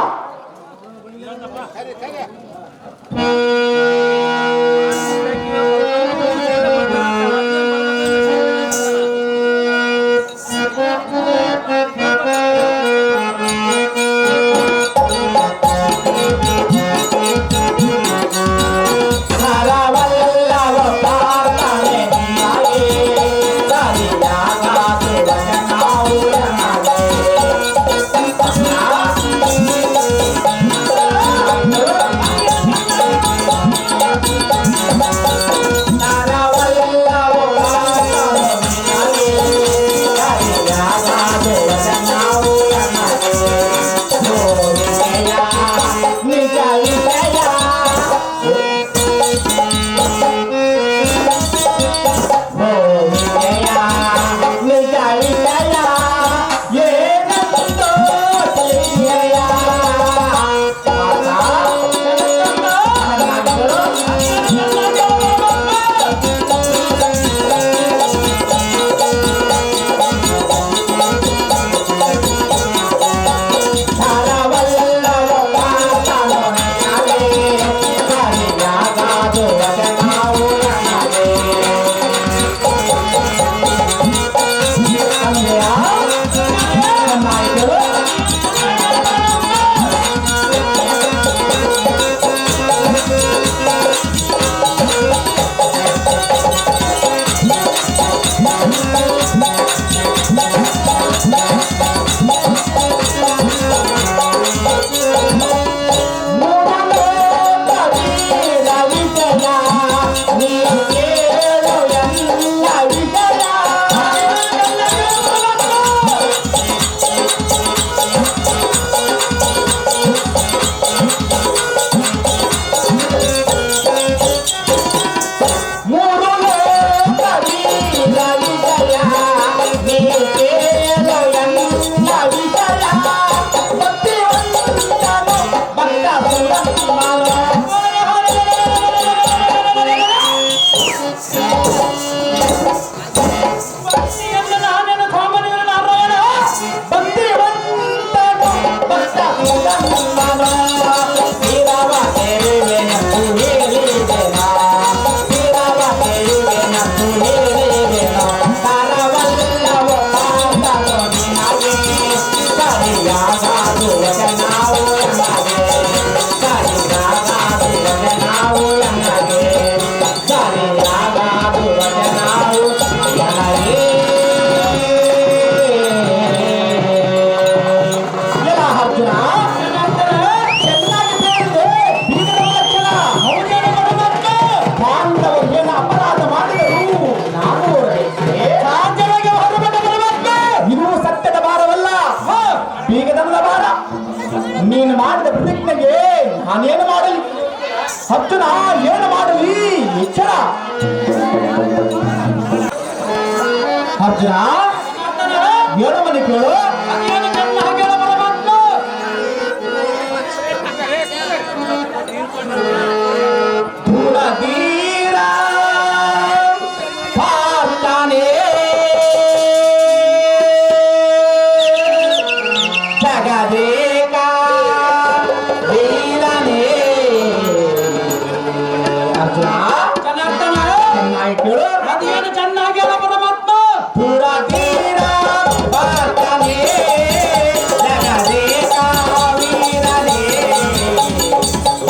ಅರ್ಜುನ ಏನು ಮಾಡಲಿ ಎಚ್ಚರ. ಅರ್ಜುನ ಏನು ಮನೆ ಕೇಳು. ಅದೇನು ಚೆನ್ನಾಗಿ ಹೇಳ ಪರಮಾತ್ಮ. ಧೂಳಧೀರ ಪಾರ್ಥಾನೇ ಜಗದೇಕ ವೀರನೇ. ಅರ್ಜುನ ಜನಾರ್ದನ ಚೆನ್ನಾಗಿ ಕೇಳು. ಅದೇನು ಚೆನ್ನಾಗಿ ಹೇಳ ಪರಮಾತ್ಮ. ಧೂಳಧೀರ ಪಾರ್ಥಾನೇ ಜಗದೇಕ ವೀರನೇ.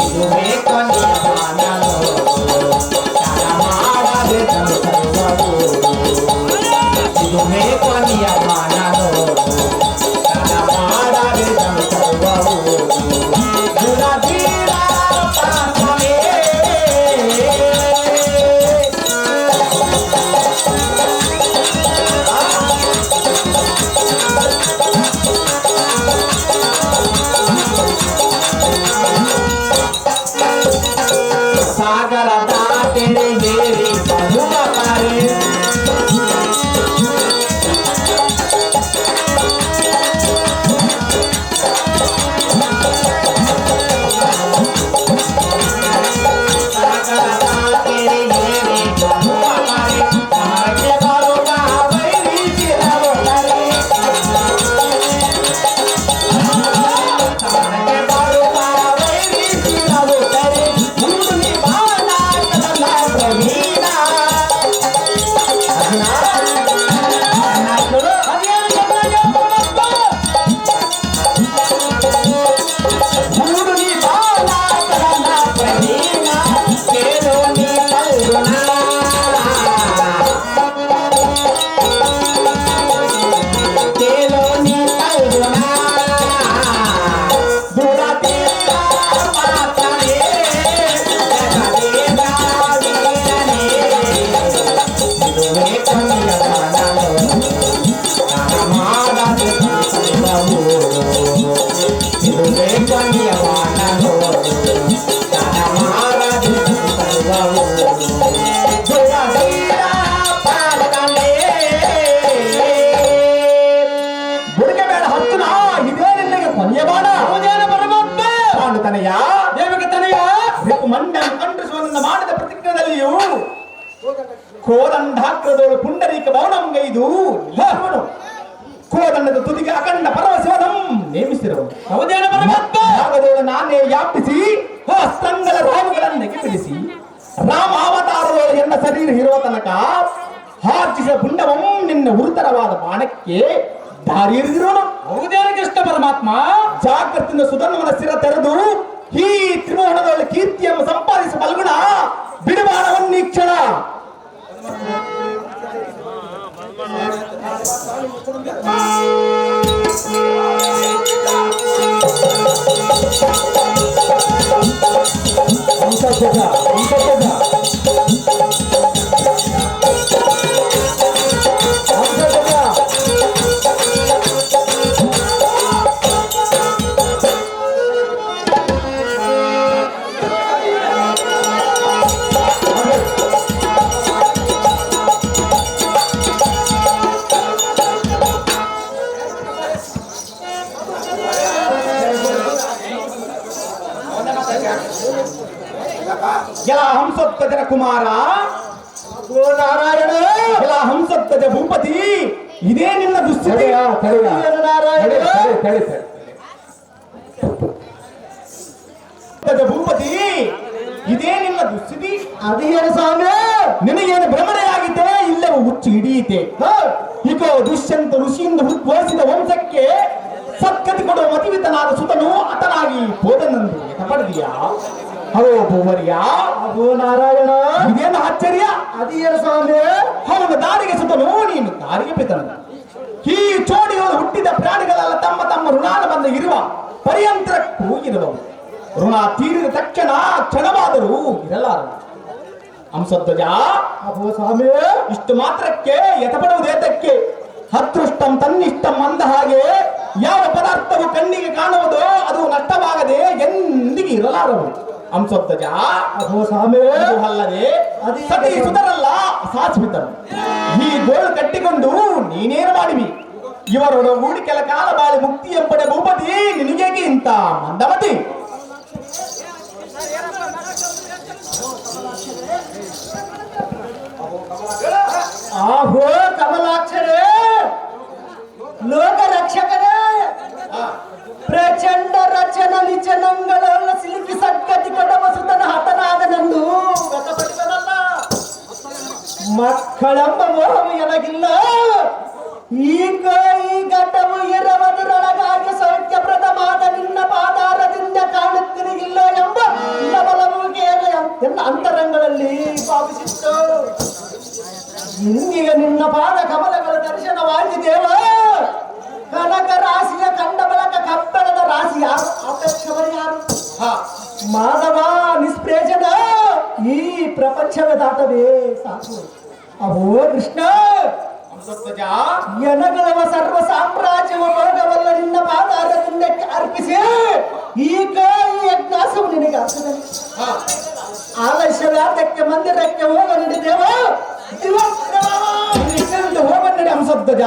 ಇದುವೇ ಕೊನೆಯ ಬಾಣನು, ಮಾಡದೆ ತರುವುದು. ಇದುವೇ ಕೊನೆಯ ಬಾಣನು, ಮಾಡದೆ ತರುವುದು. ಧೂಳಧೀರ ಪಾರ್ಥಾನೇ. ಸಾಗರ ದಾಟೆಡೆ ಏರಿ ಬರುವವರೆ. ಸಾಗರ ದಾಟೆಡೆ ಏರಿ ಬರುವವರೆ. ಹಾಗೆ ಬರುವ ವೈರಿಸಿದವರೆ. ಹಾಗೆ ಬರುವ ವೈರಿಸಿದವರೆ. ಮೂಡುನಿ ಬಾಣಾಟದ ಪ್ರವೀಣ. ಅದೇನು ಚೆನ್ನಾಗಿ ಹೇಳ ಪರಮಾತ್ಮ. ಮೂಡುನಿ ಬಾಣಾಟದ ಪ್ರವೀಣ. ಕೇಳು ನೀ ಕಲ್ಗುಣ. ಕೇಳು ನೀ ಕಲ್ಗುಣ. ಧೂಳಧೀರ ಪಾರ್ಥಾನೇ ಜಗದೇಕ ವೀರನೇ. ಇದುವೇ ಕೊನೆಯ ಬಾಣನು, ಮಾಡದೆ ತರುವುದು. ಇದುವೇ ಕೊನೆಯ ಬಾಣನು, ಮಾಡದೆ ತರುವುದು. ಧೂಳಧೀರ ಪಾರ್ಥಾನೇ. ಬುಡಗಬೇಡ ಅರ್ಜುನ, ಇದೇ ನಿನಗೆ ಕೊನೆಯ ಬಾಣ. ಹೌದೇನು ಪರಮಾತ್ಮ. ನಾನು ತನಯ ದೇವಕ್ಕೆ ತನೆಯ ಮಂಡನ ಖಂಡಿಸುವನ್ನ ಮಾಡಿದ ಪ್ರತಿಜ್ಞೆಯಲ್ಲಿಯೂ ಕೋದಂಡಾಗ್ರದೋಳು ಪುಂಡರೀಕ ಮೌನಂಗೈದು ಇಲ್ಲವನು. ಕೋದಂಡದ ತುದಿಗೆ ಅಖಂಡ ಪರಮಶಿವನಂ ನೇಮಿಸಿರುವನು. ಹೌದೇನು ಪರಮಾತ್ಮ. ಯಾಗದೋಳು ನಾನೇ ವ್ಯಾಪಿಸಿ ಅಸ್ತ್ರಂಗಲ ರಾಮಗಳನ್ನೆಗೆ ಬಿಡಿಸಿ ರಾಮ ಅವತಾರದೋಳು ಎನ್ನ ಶರೀರ ಇರುವ ತನಕ ಹಾರ್ಜಿಸಿದ ಪುಂಡವಂ ನಿನ್ನ ಉರುತರವಾದ ಬಾಣಕ್ಕೆ ದಾರಿ ಎರೆದಿರೋನು. ಹೌದೇನು ಕೃಷ್ಣ ಪರಮಾತ್ಮ. ಜಾಗ್ರತಿಯಿಂದ ಸುಧನ್ವನ ಸ್ಥಿರ ತೆರೆದು ಈ ತ್ರಿಮೋಹಣದಲ್ಲಿ ಕೀರ್ತಿಯನ್ನು ಸಂಪಾದಿಸಿ ಬಲ್ಗುಣ ಬಿಡುವಾಣವನ್ನು ಈ ಕ್ಷಣ. ಎಲ್ಲ ಹಂಸತ್ವಜನ ಕುಮಾರ ನಾರಾಯಣ, ಎಲ್ಲ ಹಂಸತ್ವಜ ಭೂಪತಿ, ಇದೇ ನಿನ್ನ ದುಸ್ಥಿತಿ. ಭೂಪತಿ, ಇದೇ ನಿನ್ನ ದುಸ್ಥಿತಿ. ಅದೇನು ಸ್ವಾಮಿ, ನಿನಗೇನು ಭ್ರಮಣೆಯಾಗಿದ್ದೆ, ಇಲ್ಲವೂ ಹುಚ್ಚು ಹಿಡಿಯಿತೆ. ಇಕೋ ದುಷ್ಯಂತ ಋಷಿಯಿಂದ ಉದ್ಭವಿಸಿದ ವಂಶಕ್ಕೆ ಸತ್ಕತಿ ಕೊಡುವ ಮತಿವಿತನಾದ ಸುತನು ಅತನಾಗಿ ಹೋದನೆಂದು ಪಡೆದಿಯಾ? ಹೋ ಭೂವರ್ಯ, ಅಬೋ ನಾರಾಯಣ, ಇದೇನು ಆಶ್ಚರ್ಯ? ಅದೇನು ಸ್ವಾಮಿ, ಅವನ ದಾರಿಗೆ ಸುತನು, ನೀನು ದಾರಿಗೆ ಪಿತನು. ಈ ಚೋಡಿಗಳು ಹುಟ್ಟಿದ ಪ್ರಾಣಿಗಳೆಲ್ಲ ತಮ್ಮ ತಮ್ಮ ಋಣಾನ ಬಂದ ಇರುವ ಪರ್ಯಂತರಕ್ಕೂ ಇರುವವು. ಋಣ ತೀರಿದ ತಕ್ಷಣ ಕ್ಷಣವಾದರೂ ಇರಲಾರದು. ಹಂಸಧ್ವಜ, ಅಬೋ ಸ್ವಾಮಿ, ಇಷ್ಟು ಮಾತ್ರಕ್ಕೆ ಯಥಪಡುವುದೇತಕ್ಕೆ? ಹತೃಷ್ಟಂ ತನ್ನಿಷ್ಟಂ ಅಂದ ಹಾಗೆ ಯಾವ ಪದಾರ್ಥವು ಕಣ್ಣಿಗೆ ಕಾಣುವುದೋ ಅದು ನಷ್ಟವಾಗದೆ ಎಂದಿಗೆ ಇರಲಾರವು. ಅಂಶೋತ್ತಜ ಅಹೋ ಸ್ವಾಮಿ ಇದು ಅಲ್ಲದೆ ಅದೇ ಸತಿ ಸುಧರಲ್ಲ ಸಾಸ್ಮಿತರು ಈ ಗೋಳು ಕಟ್ಟಿಕೊಂಡು ನೀನೇನು ಮಾಡಿವಿ ಇವರೊಡ ಗೂಡಿ ಕೆಲ ಕಾಲ ಬಾಳಿ ಮುಕ್ತಿ ಎಂಬಡೆ ಭೂಪತಿ ನಿನಗೇಗೆ ಇಂತ ಮಂದಮತಿ ಆಹೋ ಕಮಲಾಕ್ಷರೇ ಲೋಕ ರಕ್ಷಕರೇ ಪ್ರಚಂಡ ರಚನ ನಿಚನಂಗಳ ಸಿಲುಕಿ ಸದ್ಗತಿ ಕೊಡವ ಸುತನ ಹತನಾದನೆಂದು ವ್ಯಥಪಡಿಸನಲ್ಲ ಮಕ್ಕಳೆಂಬ ಮೋಹವು ಎನಗಿಲ್ಲ ಈಗ ಈ ಘಟವು ಎರವದರೊಳಗಾಗಿ ಸೌಖ್ಯಪ್ರದವಾದ ನಿನ್ನ ಪಾದಾರದಿಂದ ಕಾಣುತ್ತಿರಗಿಲ್ಲ ಎಂಬ ಲವಲವಿಕೆಯನ್ನು ಎಲ್ಲ ಅಂತರಂಗಗಳಲ್ಲಿ ಭಾವಿಸಿತ್ತು ಇಂದಿಗೆ ನಿನ್ನ ಪಾದ ಕಮಲಗಳ ದರ್ಶನವಾಗಿದ್ದೇವ ಕನಕ ರಾಶಿಯ ಕಂಡ ಬಳಕ ಕಬ್ಬಳದ ರಾಶಿ ಯಾರು ಅಪೇಕ್ಷವರು ಯಾರು ಮಾಧವ ನಿಷ್ಪ್ರೇಜನ ಈ ಪ್ರಪಂಚವೇ ದಾಟವೇ ಸಾಕು ಅಹೋ ಕೃಷ್ಣ ಅಂಶೋತ್ತಜ ಎನಗಳವ ಸರ್ವ ಸಾಮ್ರಾಜ್ಯವ ಭೋಗವಲ್ಲ ನಿನ್ನ ಪಾದಾರದಿಂದ ಅರ್ಪಿಸಿ ಈಗ ಈ ಯಜ್ಞಾಸವು ನಿನಗೆ ಅರ್ಥದಲ್ಲಿ ಆಲಸ್ಯವ್ಯಾತಕ್ಕೆ ಮಂದಿರಕ್ಕೆ ಹೋಗ ನೀಡಿದ್ದೇವ ಹೋಗ ನಡೆ ಅಂಶೋತ್ತಜ